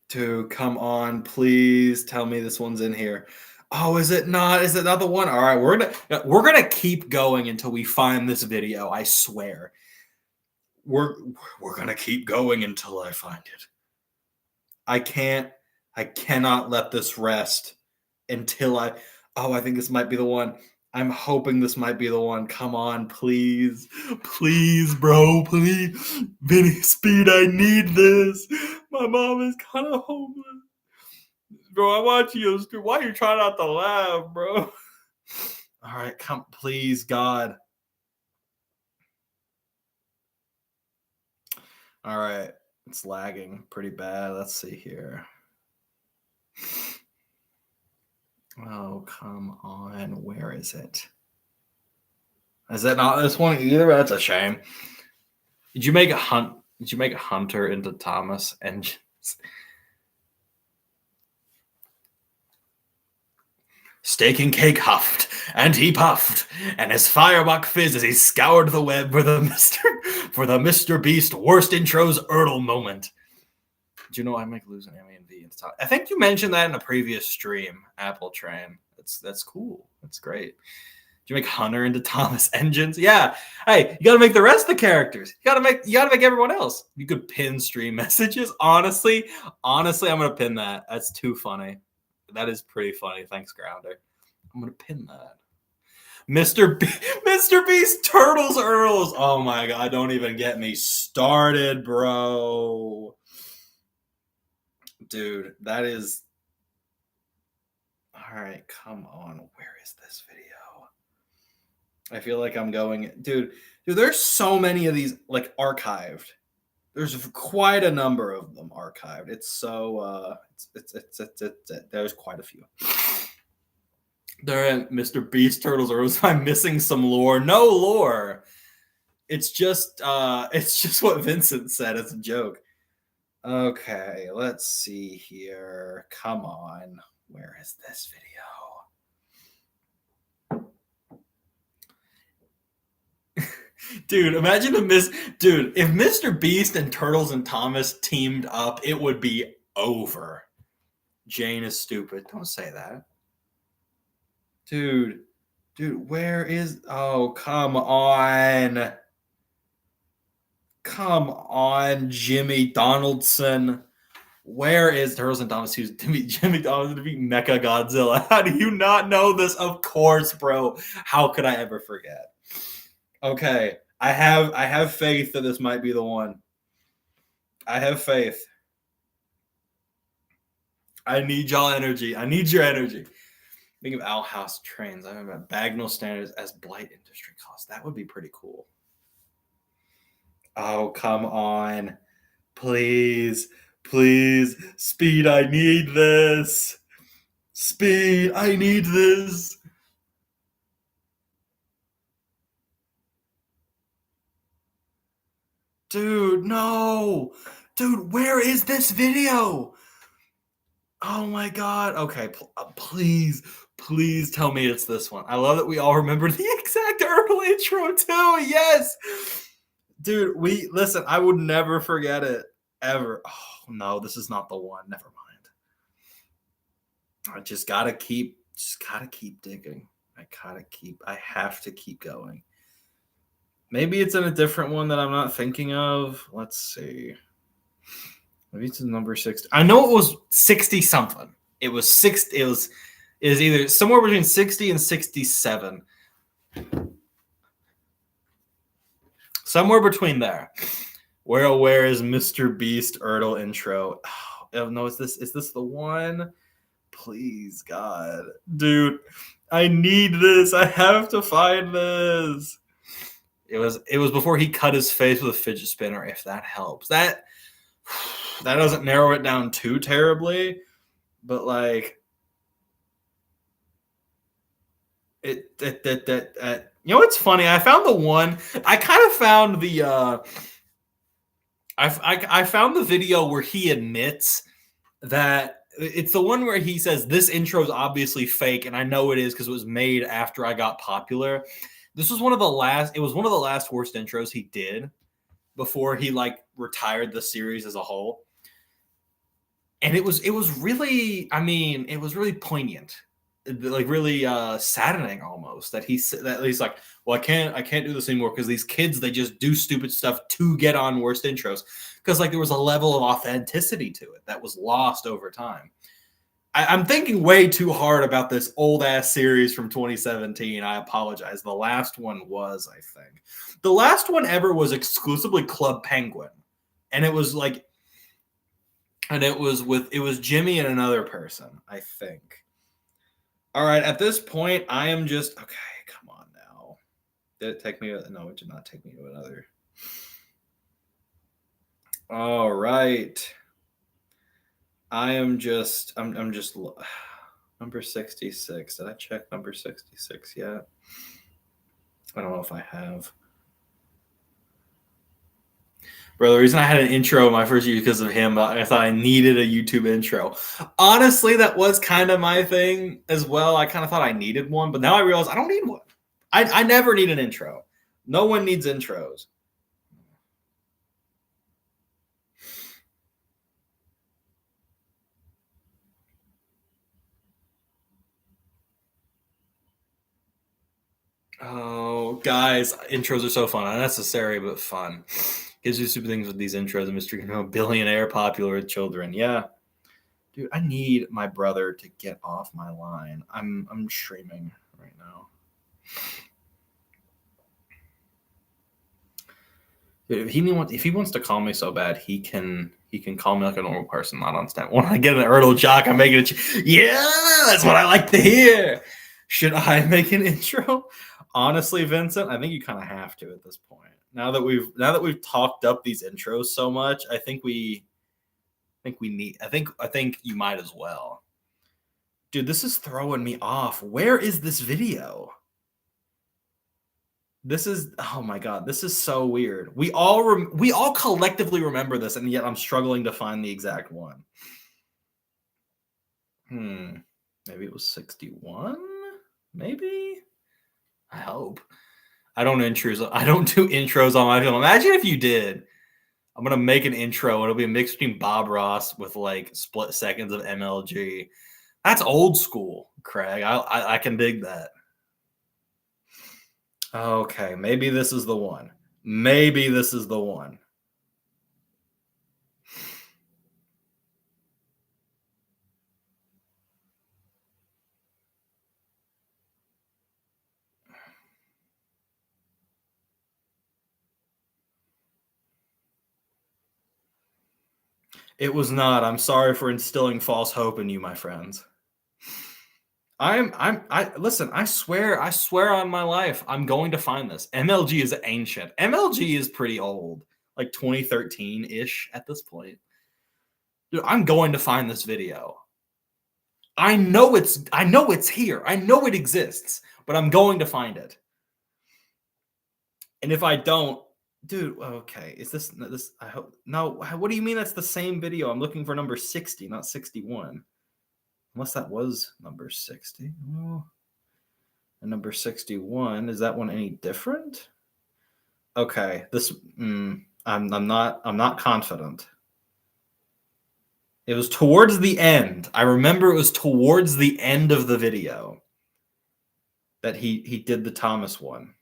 dude, come on, please tell me this one's in here. Oh, is it not? Is it not the one? All right, we're gonna keep going until we find this video. I swear. We're gonna keep going until I find it. I cannot let this rest until I think this might be the one. I'm hoping this might be the one. Come on, please. Please, bro, please. Vinny Speed, I need this. My mom is kind of homeless. Bro, I want you. Why are you trying not to laugh, bro? All right, come, please, God. All right, it's lagging pretty bad. Let's see here. Oh, come on. Where is it? Is that not this one either? That's a shame. Did you make Hunter into Thomas Engines? Steak and cake huffed, and he puffed, and his firebuck fizzed as he scoured the web for the Mr. Beast worst intros Erdl moment. Do you know I make losing Emmy and V into Thomas? I think you mentioned that in a previous stream, Apple Train. That's cool. That's great. Do you make Hunter into Thomas Engines? Yeah. Hey, you gotta make the rest of the characters. You gotta make everyone else. You could pin stream messages. Honestly, I'm gonna pin that. That's too funny. That is pretty funny. Thanks, Grounder. I'm gonna pin that. Mr. Beast Turtles Earls. Oh my god, don't even get me started, bro. Dude, that is. All right, come on. Where is this video? I feel like I'm going, dude. There's so many of these like archived. There's quite a number of them archived. It's so there's quite a few. They're in Mr. Beast Turtles, or was I missing some lore? No lore. It's just what Vincent said. It's a joke. Okay, let's see here. Come on. Where is this video? Dude, imagine if Mr. Beast and Turtles and Thomas teamed up, it would be over. Jane is stupid. Don't say that. Dude, where is... Oh, come on. Come on, Jimmy Donaldson. Where is Turtles and Thomas who's to beat Jimmy Donaldson to beat Mecha Godzilla? How do you not know this? Of course, bro. How could I ever forget? Okay, I have faith that this might be the one. I have faith. I need y'all energy. I need your energy. Think of Owl House trains. I remember Bagnall standards as blight industry costs. That would be pretty cool. Oh, come on. Please. Speed, I need this. Speed, I need this. Dude, no. Dude, where is this video? Oh my god. Okay, please tell me it's this one. I love that we all remember the exact Erdl intro too. Yes. Dude, listen, I would never forget it ever. Oh no, this is not the one. Never mind. I just gotta keep digging. I have to keep going. Maybe it's in a different one that I'm not thinking of. Let's see. Maybe it's number 60. I know it was 60 something. It was either somewhere between 60 and 67. Somewhere between there. Where is Mr. Beast Erdl intro? Oh no, is this the one? Please, God. Dude, I need this. I have to find this. It was before he cut his face with a fidget spinner, if that helps. That doesn't narrow it down too terribly, but like it you know what's funny? I found the one. I kind of found the I found the video where he admits that it's the one where he says this intro is obviously fake, and I know it is because it was made after I got popular. This was one of the last worst intros he did before he like retired the series as a whole. And it was really, I mean, it was really poignant, like really saddening almost that he's like, well, I can't do this anymore because these kids, they just do stupid stuff to get on worst intros, because like there was a level of authenticity to it that was lost over time. I'm thinking way too hard about this old ass series from 2017. I apologize. The last one was, I think, the last one ever was exclusively Club Penguin, and it was like, and it was Jimmy and another person, I think. All right, at this point, I am just okay. Come on now. Did it take me? No, it did not take me to another. All right. I'm just Number 66. Did I check number 66 yet? I don't know if I have. Bro, the reason I had an intro my first year because of him, I thought I needed a YouTube intro. Honestly, that was kind of my thing as well. I kind of thought I needed one, but now I realize I don't need one. I never need an intro. No one needs intros. Oh, guys, intros are so fun. Unnecessary, but fun. Gives you super things with these intros. Mr. Billionaire, popular with children. Yeah. Dude, I need my brother to get off my line. I'm streaming right now. Dude, if he wants to call me so bad, he can call me like a normal person, not on stand. When I get an Ertl jock, I'm making it. Yeah, that's what I like to hear. Should I make an intro? Honestly, Vincent, I think you kind of have to at this point. Now that we've talked up these intros so much, I think you might as well. Dude, this is throwing me off. Where is this video? This is, oh my God, this is so weird. We all collectively remember this, and yet I'm struggling to find the exact one. Maybe it was 61? Maybe? I hope. I don't do intros on my film. Imagine if you did. I'm going to make an intro. It'll be a mix between Bob Ross with like split seconds of MLG. That's old school, Craig. I can dig that. Okay, maybe this is the one. Maybe this is the one. It was not. I'm sorry for instilling false hope in you, my friends. Listen, I swear on my life, I'm going to find this. MLG is ancient. MLG is pretty old, like 2013-ish at this point. Dude, I'm going to find this video. I know it's here. I know it exists, but I'm going to find it. And if I don't, dude, okay, is this I hope no, what do you mean that's the same video? I'm looking for number 60, not 61. Unless that was number 60. Well, and number 61, is that one any different? Okay, this I'm not confident. It was towards the end. I remember it was towards the end of the video that he did the Thomas one.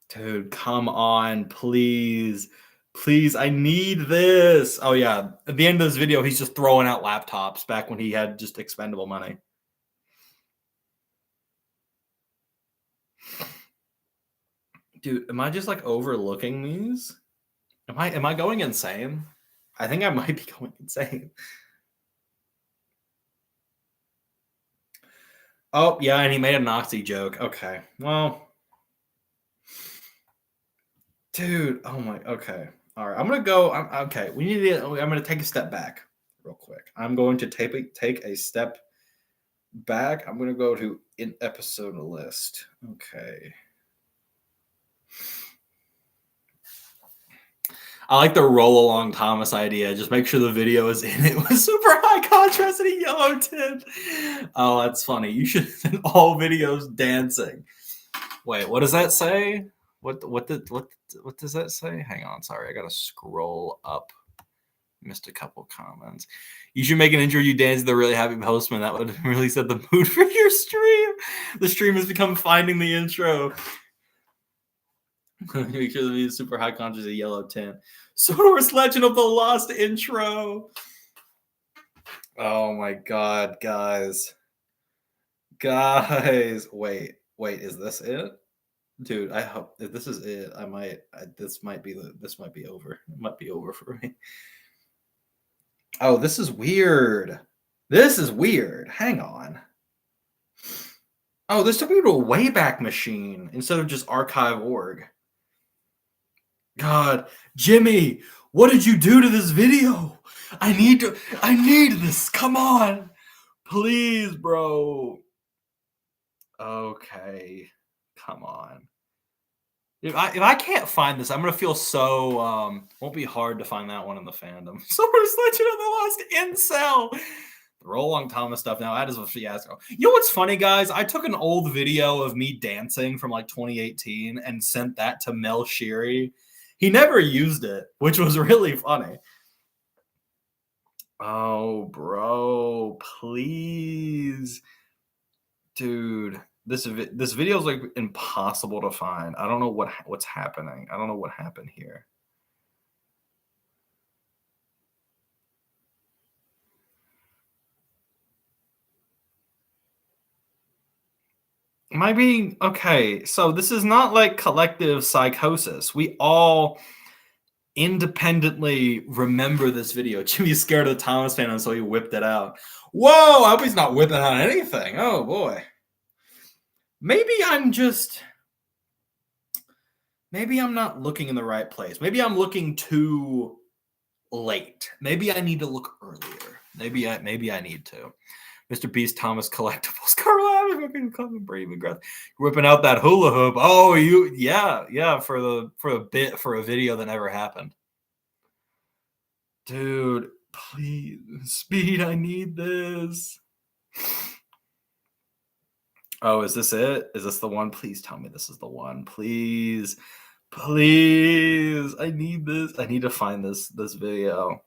Dude, come on, please. Please, I need this. Oh, yeah. At the end of this video, he's just throwing out laptops back when he had just expendable money. Dude, am I just like overlooking these? Am I going insane? I think I might be going insane. Oh, yeah, and he made a Noxie joke. Okay. Well, dude, oh my, okay. All right, I'm going to go. Okay, I'm going to take a step back real quick. I'm going to take a step back. I'm going to go to in episode list. Okay. I like the roll along Thomas idea. Just make sure the video is in it with super high contrast and a yellow tint. Oh, that's funny. You should send all videos dancing. Wait, what does that say? What does that say? Hang on, sorry, I gotta scroll up. Missed a couple comments. You should make an intro. You dance the really happy postman. That would really set the mood for your stream. The stream has become finding the intro. Make sure the video is super high contrast, a yellow tint. Sodor's Legend of the Lost intro. Oh my God, guys. Wait, is this it? Dude, I hope if this is it, this might be over. It might be over for me. Oh, this is weird. Hang on. Oh, this took me to a Wayback Machine instead of just archive.org. God, Jimmy, what did you do to this video? I need this. Come on. Please, bro. Okay. Come on. If I can't find this, I'm gonna feel so won't be hard to find that one in the fandom. Source Legend of the Lost Incel. The Roland Thomas stuff now, that is a fiasco. You know what's funny, guys? I took an old video of me dancing from like 2018 and sent that to Mel Sheary. He never used it, which was really funny. Oh, bro, please. Dude. This video is like impossible to find. I don't know what's happening. I don't know what happened here. Am I being okay? So this is not like collective psychosis. We all independently remember this video. Jimmy's scared of the Thomas fan, and so he whipped it out. Whoa! I hope he's not whipping out anything. Oh boy. Maybe I'm not looking in the right place. Maybe I'm looking too late. Maybe I need to look earlier. Maybe I need to. Mr. Beast Thomas Collectibles. Carl fucking coming Brady McGrath. Whipping out that hula hoop. Oh, yeah, for a video that never happened. Dude, please. Speed, I need this. Oh, is this it? Is this the one? Please tell me this is the one. Please. Please. I need this. I need to find this video.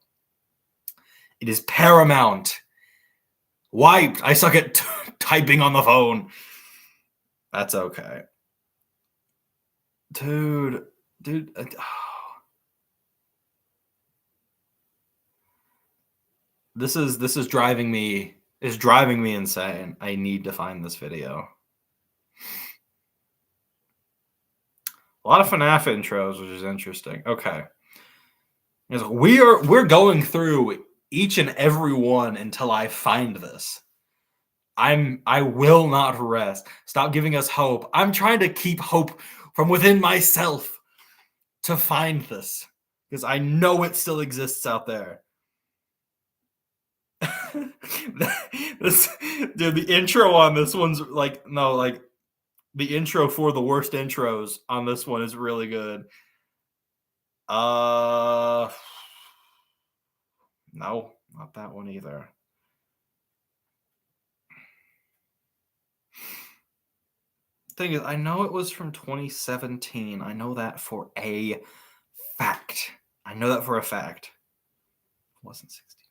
It is paramount. Why? I suck at typing on the phone. That's okay. Dude. This is driving me insane. I need to find this video. A lot of FNAF intros, which is interesting. Okay. We're going through each and every one until I find this. I will not rest. Stop giving us hope. I'm trying to keep hope from within myself to find this because I know it still exists out there. The intro on this one's the intro for the worst intros on this one is really good. No, not that one either. Thing is, I know it was from 2017. I know that for a fact. It wasn't 16.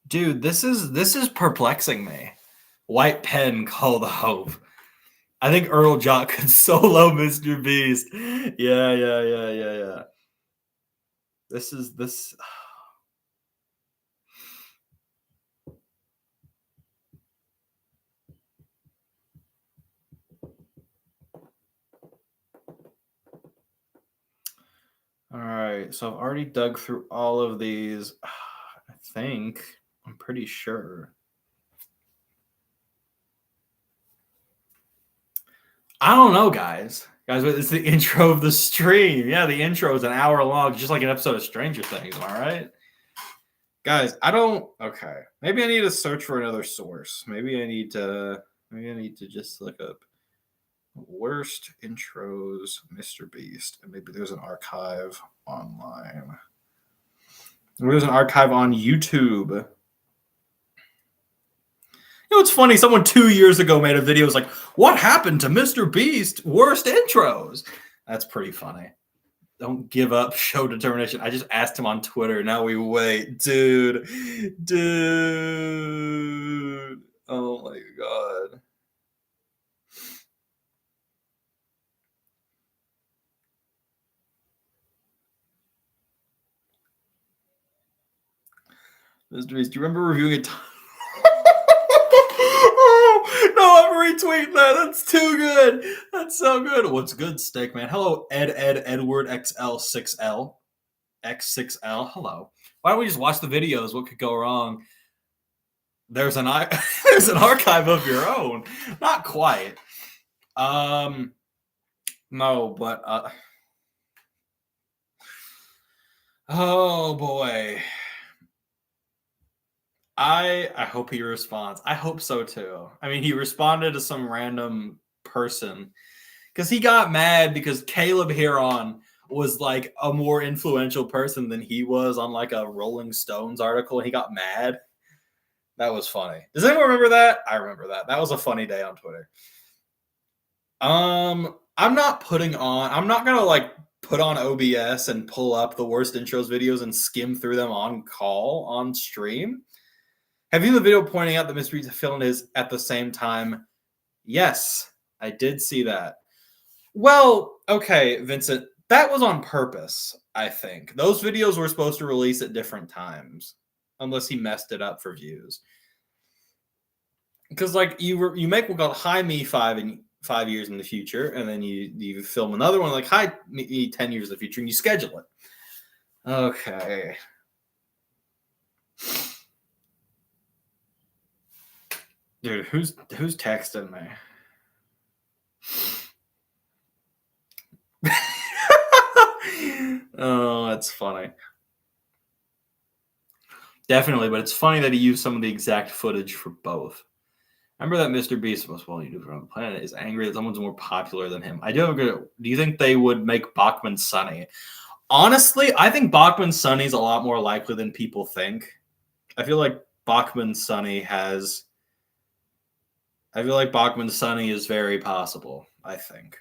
Dude, this is perplexing me. White pen called hope. I think Earl Jock could solo Mr. Beast. Yeah. This. All right, so I've already dug through all of these. I think. I'm pretty sure. I don't know, guys. It's the intro of the stream. Yeah, the intro is an hour long, just like an episode of Stranger Things. Am I right? Guys, I don't. Okay, maybe I need to search for another source. Maybe I need to just look up worst intros Mr. Beast, and maybe there's an archive online. Maybe there's an archive on YouTube. You know, it's funny. Someone 2 years ago made a video. It was like, "What happened to Mr. Beast worst intros?" That's pretty funny. Don't give up. Show determination. I just asked him on Twitter. Now we wait, dude. Oh my god. Mr. Beast, do you remember reviewing it? Oh, no, I'm retweeting that. That's too good. That's so good. What's good, Steak Man? Hello, Edward XL6L. X6L. Hello. Why don't we just watch the videos? What could go wrong? There's an archive of your own. Not quite. No, but Oh boy. I hope he responds. I hope so too. I mean, he responded to some random person because he got mad because Caleb Heron was like a more influential person than he was on like a Rolling Stones article, and he got mad. That was funny. Does anyone remember that? I remember that. That was a funny day on Twitter. I'm not putting on. I'm not gonna like put on OBS and pull up the worst intros videos and skim through them on call on stream. Have you the video pointing out that Mr. Film is at the same time? Yes, I did see that. Well, okay, Vincent, that was on purpose, I think. Those videos were supposed to release at different times, unless he messed it up for views. Because like you make one called Hi Me 5 years in the future, and then you film another one like Hi Me 10 years in the future, and you schedule it. Okay. Dude, who's texting me? Oh, that's funny. Definitely, but it's funny that he used some of the exact footage for both. Remember that Mr. Beast, most well-YouTuber on the planet, is angry that someone's more popular than him. I do have a good. Do you think they would make Bachman Sunny? Honestly, I think Bachman Sunny is a lot more likely than people think. I feel like Bachman Sunny has. I feel like Bachman Sunny is very possible. I think.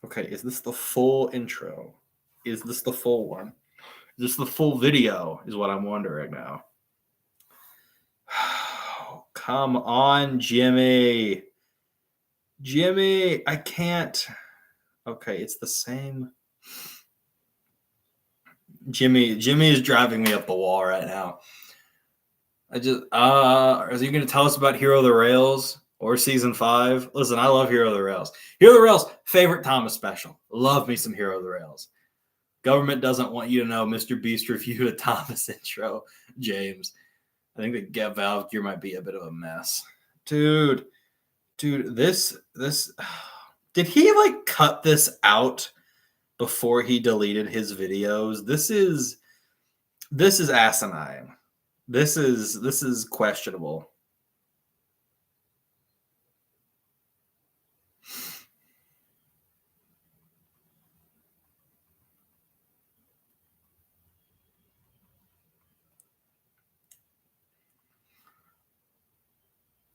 Okay, is this the full intro? Is this the full one? Is this the full video? Is what I'm wondering now. Come on, Jimmy. Jimmy, I can't. Okay, it's the same. Jimmy is driving me up the wall right now. I just is he gonna tell us about Hero of the Rails or season 5? Listen, I love Hero of the Rails. Hero of the Rails, favorite Thomas special. Love me some Hero of the Rails. Government doesn't want you to know Mr. Beast reviewed a Thomas intro, James. I think the Get Valve gear might be a bit of a mess. Dude, this did he like cut this out before he deleted his videos? This is asinine. This is questionable.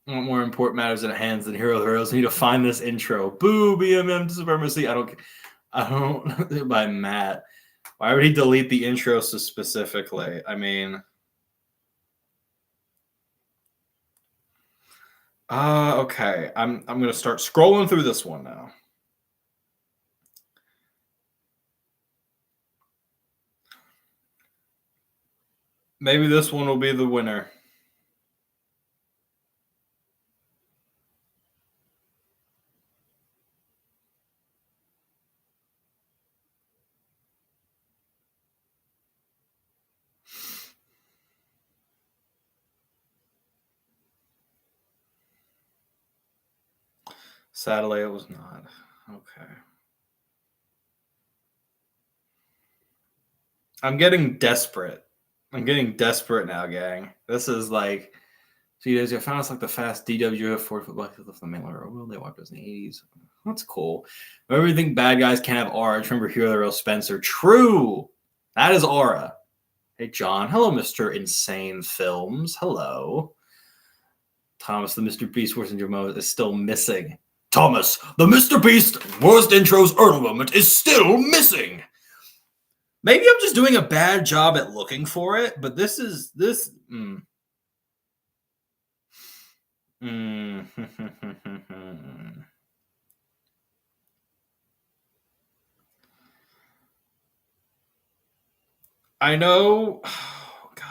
What more important matters at hands than Hero of the Heroes? I need to find this intro. Boo, BMM supremacy. I don't by Matt. Why would he delete the intro so specifically? I mean, okay. I'm gonna start scrolling through this one now. Maybe this one will be the winner. Sadly, it was not. Okay. I'm getting desperate. I'm getting desperate now, gang. This is like, so you guys found us like the fast DWF 4-foot black of the Mailer. Well, they wiped us in the 80s. That's cool. Everything bad guys can have aura. I remember Hero the Real Spencer. True. That is aura. Hey, John. Hello, Mr. Insane Films. Hello. Thomas, the Mr. Beast worst intro moment is still missing. Thomas, the Mr. Beast worst intros moment is still missing. Maybe I'm just doing a bad job at looking for it, but this is this. I know. Oh God.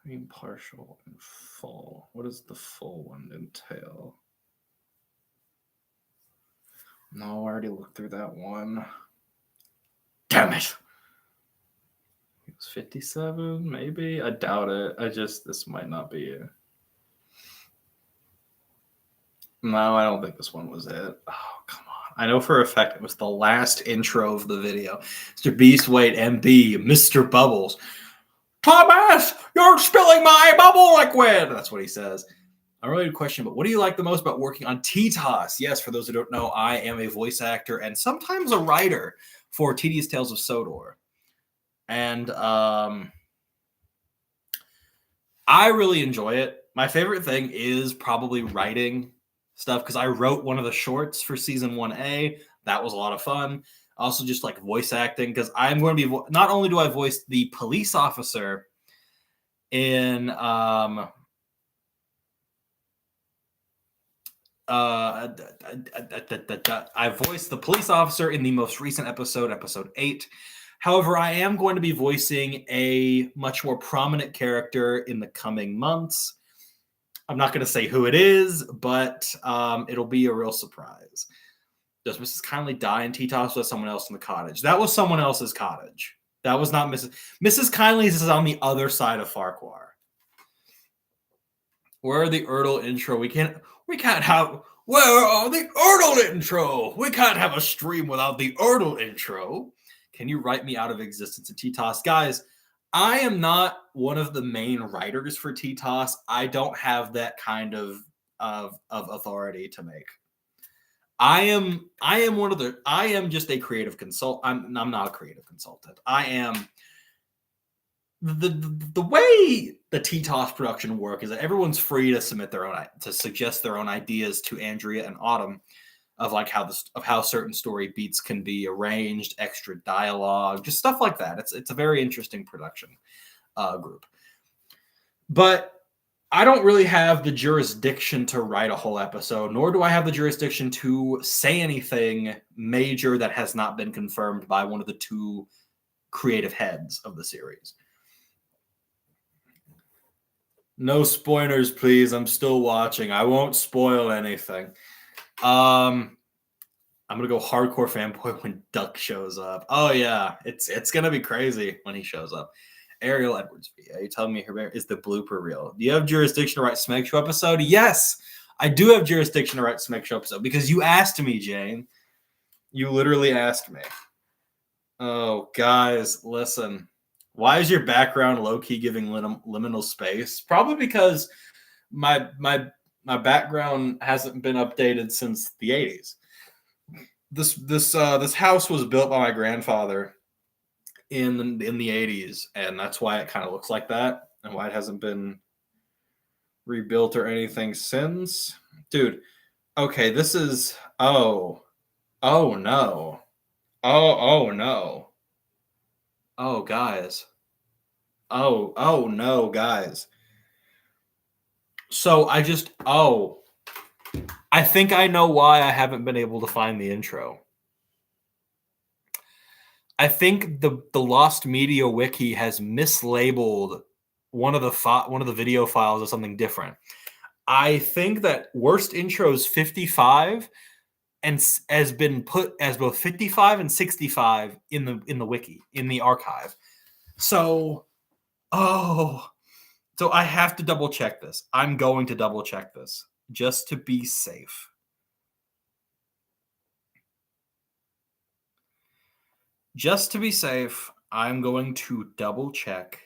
I mean, partial and full. What does the full one entail? No, I already looked through that one. Damn it. It was 57, maybe? I doubt it. This might not be it. No, I don't think this one was it. Oh, come on. I know for a fact it was the last intro of the video. Mr. Beastweight MB, Mr. Bubbles. Thomas, you're spilling my bubble liquid. That's what he says. A related question, but what do you like the most about working on TTOS? Yes, for those who don't know, I am a voice actor and sometimes a writer for Tedious Tales of Sodor. And I really enjoy it. My favorite thing is probably writing stuff because I wrote one of the shorts for season 1A. That was a lot of fun. Also, just like voice acting because I'm going to be not only do I voice the police officer in I voiced the police officer in the most recent episode 8. However, I am going to be voicing a much more prominent character in the coming months. I'm not going to say who it is, but it'll be a real surprise. Does Mrs. Kindly die in TTOS with someone else in the cottage? That was someone else's cottage. That was not Mrs. Kindly's is on the other side of Farquhar. Where are the Erdl intro? We can't have. Where are the Erdl intro? We can't have a stream without the Erdl intro. Can you write me out of existence in TTOS? Guys, I am not one of the main writers for TTOS. I don't have that kind of authority to make. I am just a creative consultant. I'm not a creative consultant. I am the way the TTOS production work is that everyone's free to suggest their own ideas to Andrea and Autumn of like how certain story beats can be arranged, extra dialogue, just stuff like that. It's a very interesting production group. But I don't really have the jurisdiction to write a whole episode, nor do I have the jurisdiction to say anything major that has not been confirmed by one of the two creative heads of the series. No spoilers, please. I'm still watching. I won't spoil anything. I'm gonna go hardcore fanboy when Duck shows up. Oh yeah, it's gonna be crazy when he shows up. Ariel Edwards, are you telling me here is the blooper reel? Do you have jurisdiction to write Smeg Show episode? Yes, I do have jurisdiction to write Smeg Show episode because you asked me, Jane. You literally asked me. Oh, guys, listen. Why is your background low-key giving liminal space? Probably because my background hasn't been updated since the 80s. This house was built by my grandfather in the 80s, and that's why it kind of looks like that, and why it hasn't been rebuilt or anything since. Dude, okay, this is oh no. Oh no. Oh, guys. Oh no, guys. So I think I know why I haven't been able to find the intro. I think the Lost Media Wiki has mislabeled one of the video files as something different. I think that worst intros 55 and has been put as both 55 and 65 in the wiki, in the archive. So I have to double check this. I'm going to double check this just to be safe. Just to be safe, I'm going to double check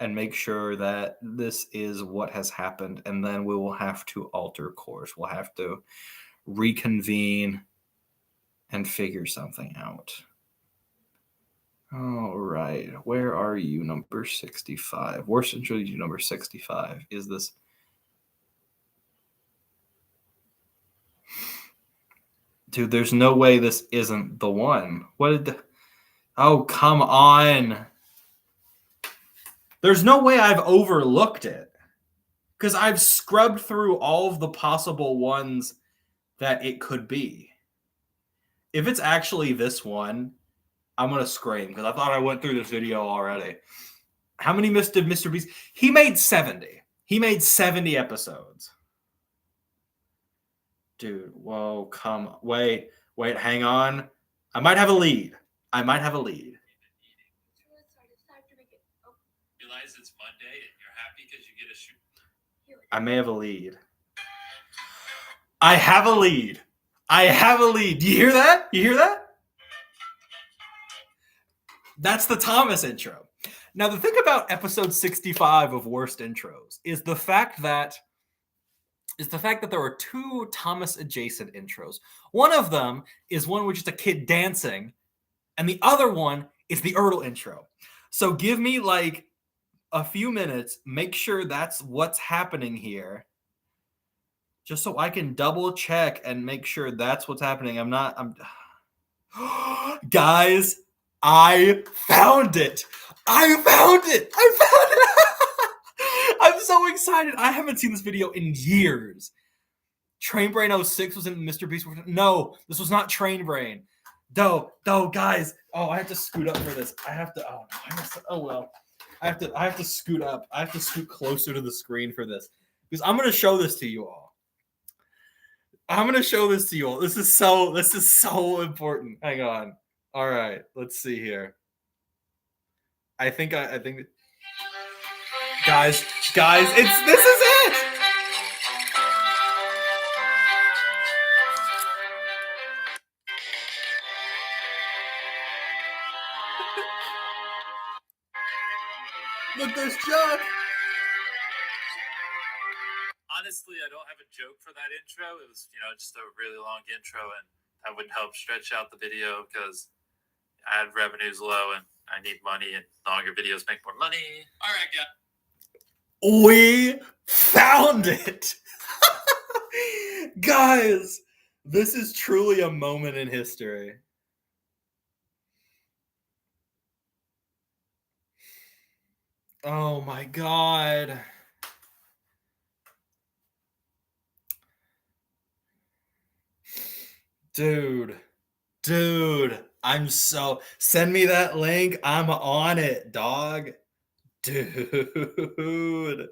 and make sure that this is what has happened, and then we will have to alter course. We'll have to reconvene and figure something out. All right. Where are you? Number 65. Worst intro to number 65. Is this? Dude, there's no way this isn't the one. What did the... Oh, come on. There's no way I've overlooked it. Because I've scrubbed through all of the possible ones that it could be. If it's actually this one, I'm going to scream because I thought I went through this video already. How many did Mr. Beast? He made 70. He made 70 episodes. Dude, whoa, wait, hang on. I might have a lead. Realize it's Monday and you're happy because you get a shoot. I may have a lead. I have a lead. I have a lead. Do you hear that? You hear that? That's the Thomas intro. Now, the thing about episode 65 of Worst Intros is the fact that there are two Thomas adjacent intros. One of them is one with just a kid dancing, and the other one is the Ertl intro. So give me like a few minutes, make sure that's what's happening here, just so I can double check and make sure that's what's happening. Guys, I found it. I found it. I'm so excited. I haven't seen this video in years. Train Brain 06 was in Mr. Beast. No, this was not Train Brain. No, guys. Oh, I have to scoot up for this. I have to scoot up. I have to scoot closer to the screen for this because I'm going to show this to you all. This is so important. Hang on. All right, let's see here. I think guys, this is it. Look, there's Chuck. Honestly, I don't have a joke for that intro. It was, just a really long intro, and that would help stretch out the video because ad revenue's low and I need money, and longer videos make more money. All right, yeah. We found it. Guys, this is truly a moment in history. Oh my God. Dude, send me that link. I'm on it, dog. Dude.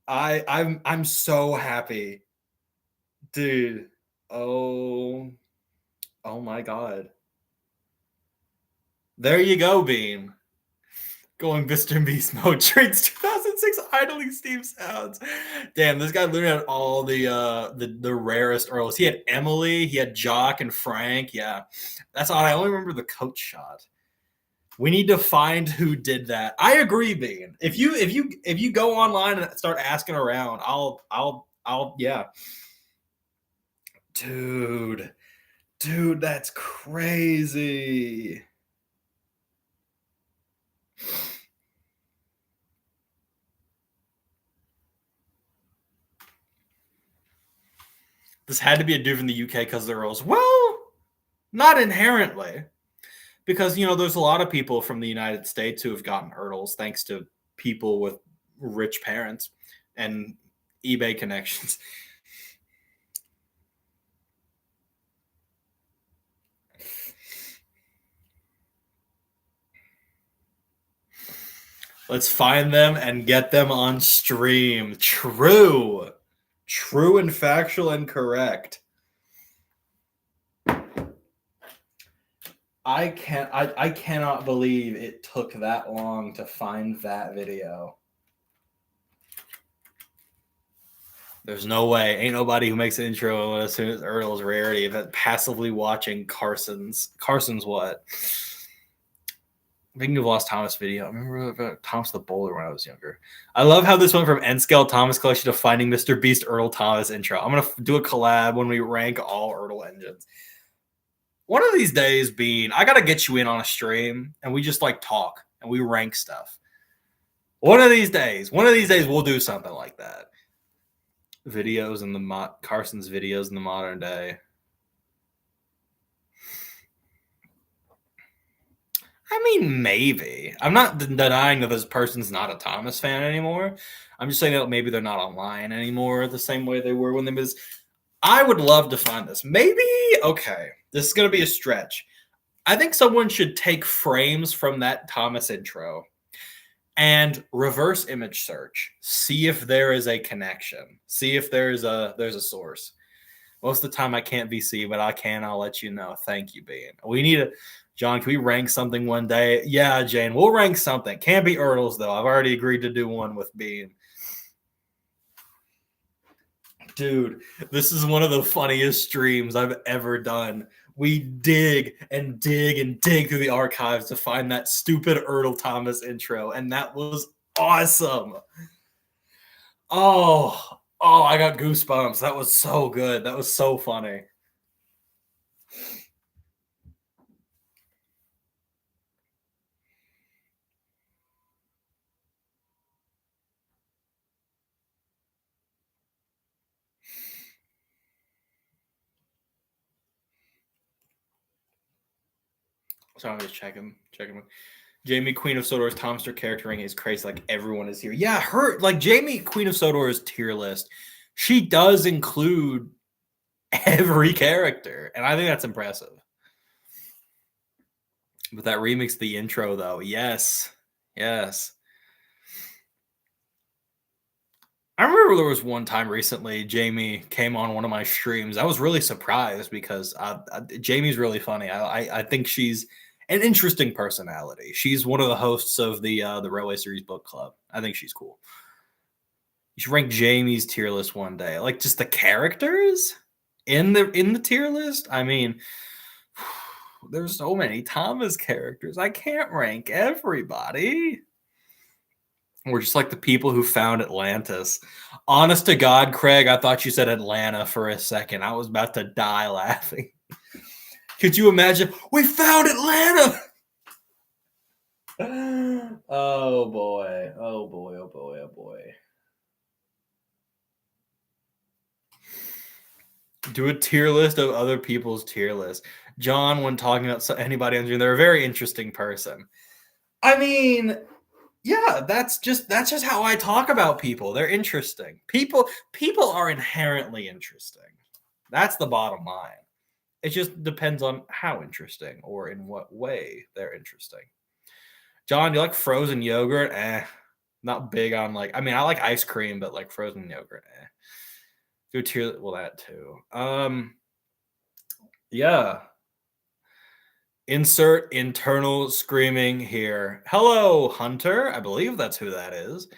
I'm so happy. Dude. Oh my God. There you go, Beam. Going Mr. Beast mode. Trades 2006 idling Steam sounds. Damn, this guy literally had all the rarest Earls. He had Emily, he had Jock and Frank. Yeah, that's odd. I only remember the coach shot. We need to find who did that. I agree, Bean. If you go online and start asking around, I'll yeah. Dude, that's crazy. This had to be a dude from the UK because they're Earls. Well, not inherently. Because, there's a lot of people from the United States who have gotten Ertls thanks to people with rich parents and eBay connections. Let's find them and get them on stream. True and factual and correct. I cannot believe it took that long to find that video. There's no way. Ain't nobody who makes an intro as soon as Ertl's rarity of passively watching Carson's what? Speaking of Lost Thomas video, I remember about Thomas the Bowler when I was younger. I love how this went from N-Scale Thomas Collection to Finding Mr. Beast Ertl Thomas intro. I'm going to do a collab when we rank all Ertl engines. One of these days, Bean, I got to get you in on a stream and we just talk and we rank stuff. One of these days, we'll do something like that. Videos in the Carson's videos in the modern day. I mean, maybe. I'm not denying that this person's not a Thomas fan anymore. I'm just saying that maybe they're not online anymore the same way they were when they was. I would love to find this. Maybe, okay, this is going to be a stretch. I think someone should take frames from that Thomas intro and reverse image search. See if there is a connection. See if there's a source. Most of the time I can't VC, but I can. I'll let you know. Thank you, Bean. We need a... John, can we rank something one day? Yeah, Jane, we'll rank something. Can't be Ertls, though. I've already agreed to do one with Bean. Dude, this is one of the funniest streams I've ever done. We dig and dig and dig through the archives to find that stupid Earl Thomas intro, and that was awesome. Oh, I got goosebumps. That was so good. That was so funny. So I'm just checking. Jamie, Queen of Sodor's Tomster charactering is crazy. Like everyone is here. Yeah, her like Jamie, Queen of Sodor's tier list. She does include every character, and I think that's impressive. But that remix, the intro though, yes. I remember there was one time recently Jamie came on one of my streams. I was really surprised because Jamie's really funny. I think she's an interesting personality. She's one of the hosts of the Railway Series Book Club. I think she's cool. You should rank Jamie's tier list one day. Like just the characters in the tier list. I mean, there's so many Thomas characters. I can't rank everybody. We're just like the people who found Atlantis. Honest to God, Craig, I thought you said Atlanta for a second. I was about to die laughing. Could you imagine? We found Atlanta! Oh boy. Do a tier list of other people's tier list. John, when talking about anybody on Zoom, they're a very interesting person. I mean, yeah, that's just how I talk about people. They're interesting. People are inherently interesting. That's the bottom line. It just depends on how interesting or in what way they're interesting. John, do you like frozen yogurt? Not big on like. I mean, I like ice cream, but like frozen yogurt. Do tier. Well, that too. Yeah. Insert internal screaming here. Hello, Hunter. I believe that's who that is.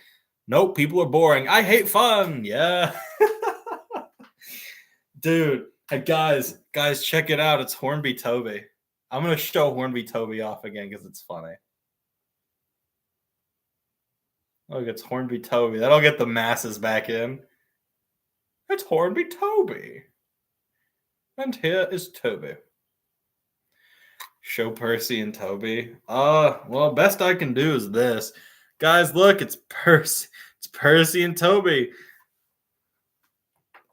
Nope, people are boring. I hate fun. Yeah. Dude, hey, guys, check it out. It's Hornby Toby. I'm going to show Hornby Toby off again because it's funny. Look, it's Hornby Toby. That'll get the masses back in. It's Hornby Toby. And here is Toby. Show Percy and Toby. Well, best I can do is this. Guys, look, it's Percy. It's Percy and Toby.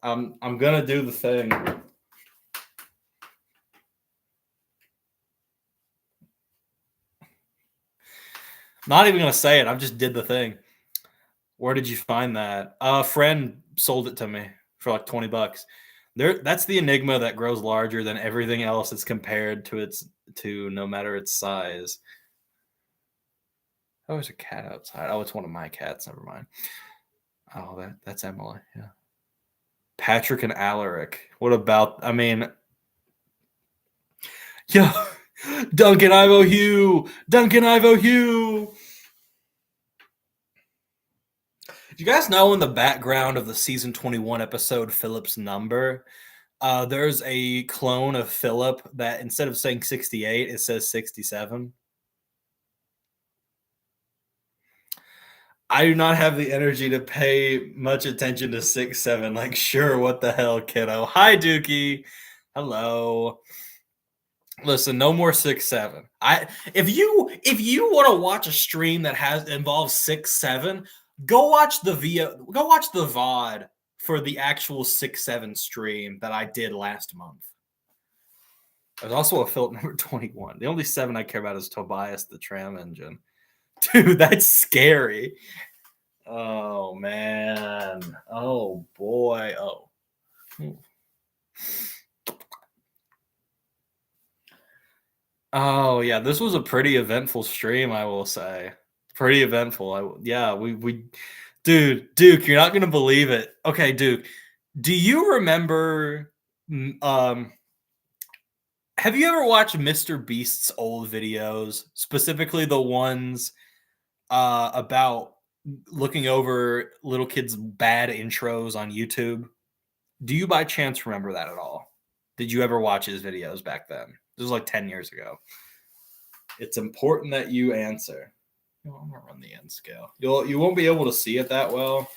I'm gonna do the thing. Not even gonna say it. I just did the thing. Where did you find that? A friend sold it to me for like $20. That's the enigma that grows larger than everything else it's compared to no matter its size. Oh, there's a cat outside. Oh, it's one of my cats. Never mind. Oh, that's Emily. Yeah. Patrick and Alaric. What about? I mean, yeah. Duncan Ivo Hugh. Do you guys know in the background of the season 21 episode Philip's Number, there's a clone of Philip that instead of saying 68, it says 67? I do not have the energy to pay much attention to 6-7. Like, sure, what the hell, kiddo? Hi, Dookie. Hello. Listen, no more 6-7. If you want to watch a stream that involves 6-7, go watch the VOD for the actual 6-7 stream that I did last month. There's also a Philip number 21. The only 7 I care about is Tobias the Tram Engine. Dude, that's scary. Oh, man. Oh, boy. Oh. Oh, yeah. This was a pretty eventful stream, I will say. Pretty eventful. Dude, Duke, you're not going to believe it. Okay, Duke, do you remember... have you ever watched Mr. Beast's old videos, specifically the ones about looking over little kids' bad intros on YouTube? Do you by chance remember that at all? Did you ever watch his videos back then? This was like 10 years ago. It's important that you answer. I'm gonna run the end scale. You won't be able to see it that well,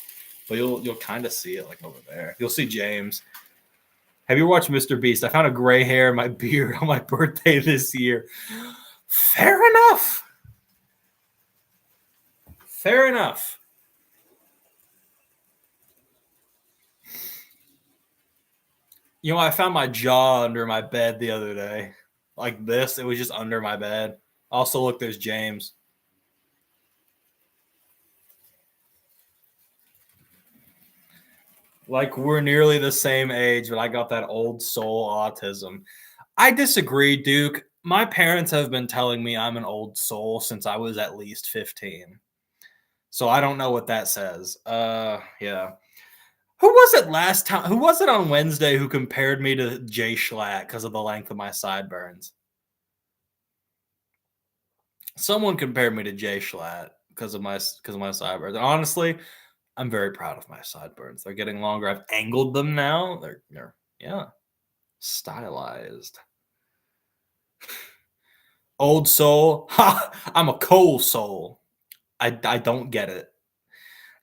but you'll kind of see it like over there. You'll see James. Have you watched Mr. Beast? I found a gray hair in my beard on my birthday this year. Fair enough. Fair enough. You know, I found my jaw under my bed the other day. Like this. It was just under my bed. Also, look, there's James. Like, we're nearly the same age, but I got that old soul autism. I disagree, Duke. My parents have been telling me I'm an old soul since I was at least 15. So I don't know what that says. Yeah. Who was it last time? Who was it on Wednesday who compared me to Jay Schlatt because of the length of my sideburns? Someone compared me to Jay Schlatt because of my sideburns. And honestly, I'm very proud of my sideburns. They're getting longer. I've angled them now. They're stylized. Old soul. Ha! I'm a cold soul. I don't get it.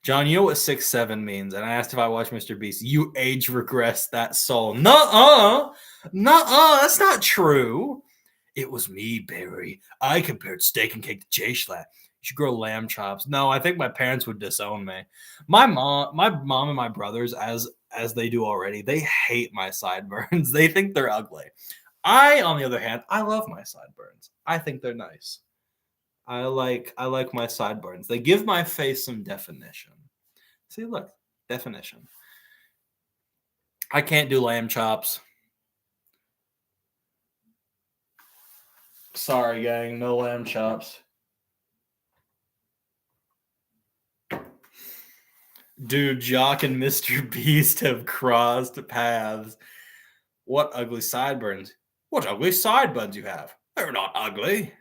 John, you know what 6'7" means? And I asked if I watched Mr. Beast. You age regressed that soul. Nuh-uh. Nuh-uh. That's not true. It was me, Barry. I compared steak and cake to Jay Schlatt. You should grow lamb chops. No, I think my parents would disown me. My mom and my brothers, as they do already, they hate my sideburns. They think they're ugly. I, on the other hand, I love my sideburns. I think they're nice. I like my sideburns. They give my face some definition. See, look, definition. I can't do lamb chops. Sorry, gang, no lamb chops. Dude, Jock and Mr. Beast have crossed paths. What ugly sideburns? What ugly sideburns you have? They're not ugly.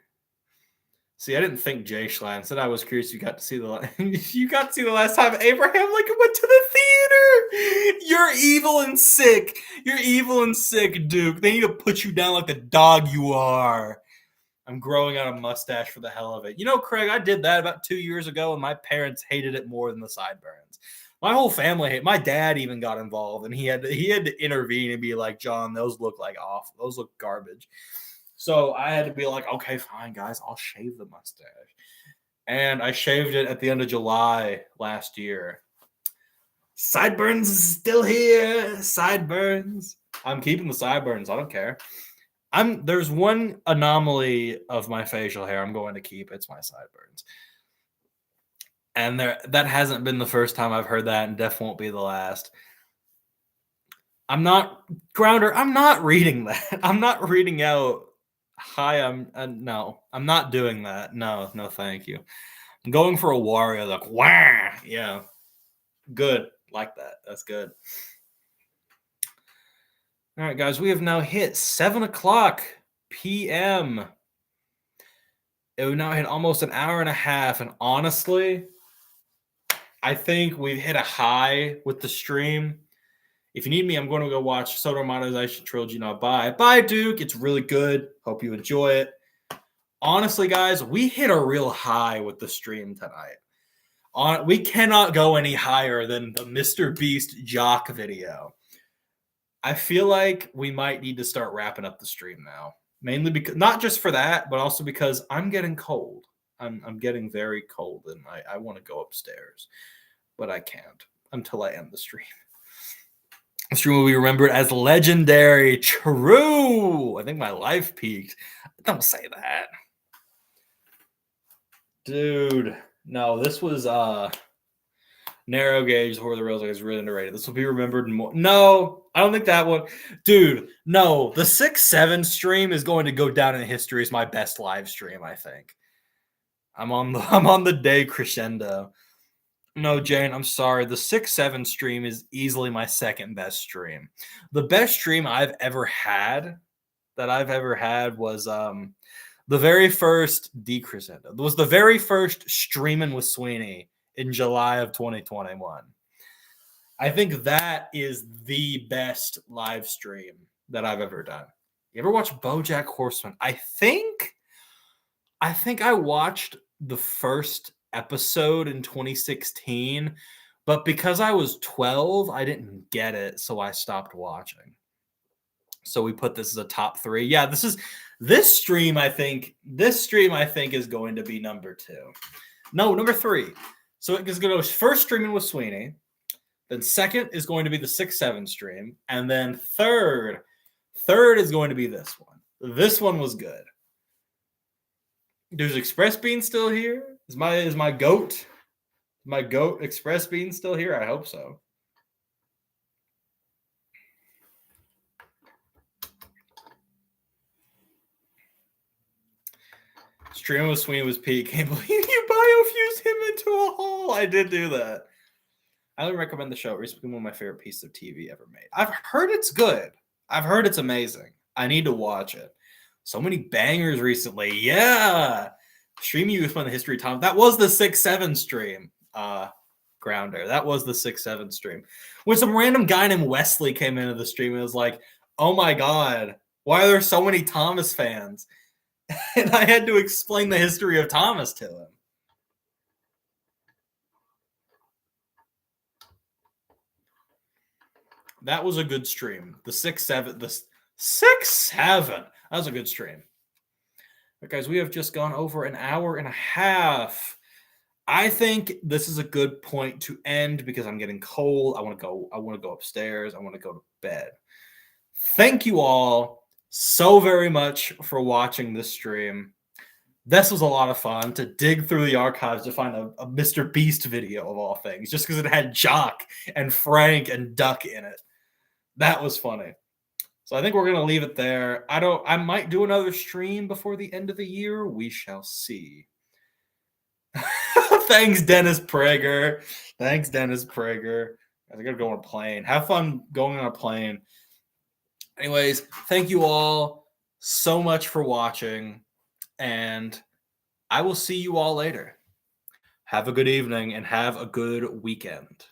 See, I didn't think Jay Schlatt. Instead, I was curious. You got to see the last time Abraham Lincoln went to the theater. You're evil and sick. You're evil and sick, Duke. They need to put you down like the dog you are. I'm growing out a mustache for the hell of it. You know, Craig, I did that about 2 years ago, and my parents hated it more than the sideburns. My whole family hated. My dad even got involved, and he had to intervene and be like, "John, those look like awful. Those look garbage." So I had to be like, okay, fine, guys, I'll shave the mustache. And I shaved it at the end of July last year. Sideburns is still here. Sideburns. I'm keeping the sideburns. I don't care. There's one anomaly of my facial hair I'm going to keep. It's my sideburns. And that hasn't been the first time I've heard that, and definitely won't be the last. I'm not reading that. I'm not reading out. Hi, no, I'm not doing that. No, thank you. I'm going for a Wario, like, wah, yeah, good, like that. That's good. All right, guys, we have now hit 7:00 p.m. We've now hit almost an hour and a half, and honestly, I think we've hit a high with the stream. If you need me, I'm going to go watch Soto Modernization Trilogy now. Bye, Duke. It's really good. Hope you enjoy it. Honestly, guys, we hit a real high with the stream tonight. We cannot go any higher than the Mr. Beast Jock video. I feel like we might need to start wrapping up the stream now. Mainly because, not just for that, but also because I'm getting cold. I'm getting very cold, and I want to go upstairs. But I can't until I end the stream. The stream will be remembered as legendary. True. I think my life peaked. Don't say that. Dude. No, this was narrow gauge before the rails is really underrated. This will be remembered more. No, I don't think that one. Dude, no. The 6-7 stream is going to go down in history as my best live stream, I think. I'm on the day crescendo. No, Jane, I'm sorry. The 6-7 stream is easily my second best stream. The best stream I've ever had was the very first decrescendo. It was the very first streaming with Sweeney in July of 2021. I think that is the best live stream that I've ever done. You ever watch BoJack Horseman? I think I watched the first episode in 2016, but because I was 12, I didn't get it, so I stopped watching. So we put this as a top 3. Yeah, this stream I think is going to be number 2. No, number 3. So it is going to go first streaming with Sweeney, then second is going to be the 6-7 stream, and then third is going to be this one. This one was good. Does Express Bean still here? Is my goat Express Bean still here? I hope so. Streaming with Sweeney was peak. Can't believe you biofused him into a hole. I did do that. I would recommend the show. It's been one of my favorite pieces of TV ever made. I've heard it's good. I've heard it's amazing. I need to watch it. So many bangers recently. Yeah. Stream you from the history of Tom. That was the 6-7 stream. Grounder. That was the 6-7 stream. When some random guy named Wesley came into the stream and was like, oh my God, why are there so many Thomas fans? And I had to explain the history of Thomas to him. That was a good stream. The 6-7. The 6-7. That was a good stream. But guys, we have just gone over an hour and a half. I think this is a good point to end because I'm getting cold. I want to go upstairs. I want to go to bed. Thank you all so very much for watching this stream. This was a lot of fun to dig through the archives to find a Mr. Beast video of all things, just because it had Jock and Frank and Duck in it. That was funny. So I think we're going to leave it there. I might do another stream before the end of the year. We shall see. Thanks, Dennis Prager. I gotta go on a plane. Have fun going on a plane. Anyways, thank you all so much for watching, and I will see you all later. Have a good evening and have a good weekend.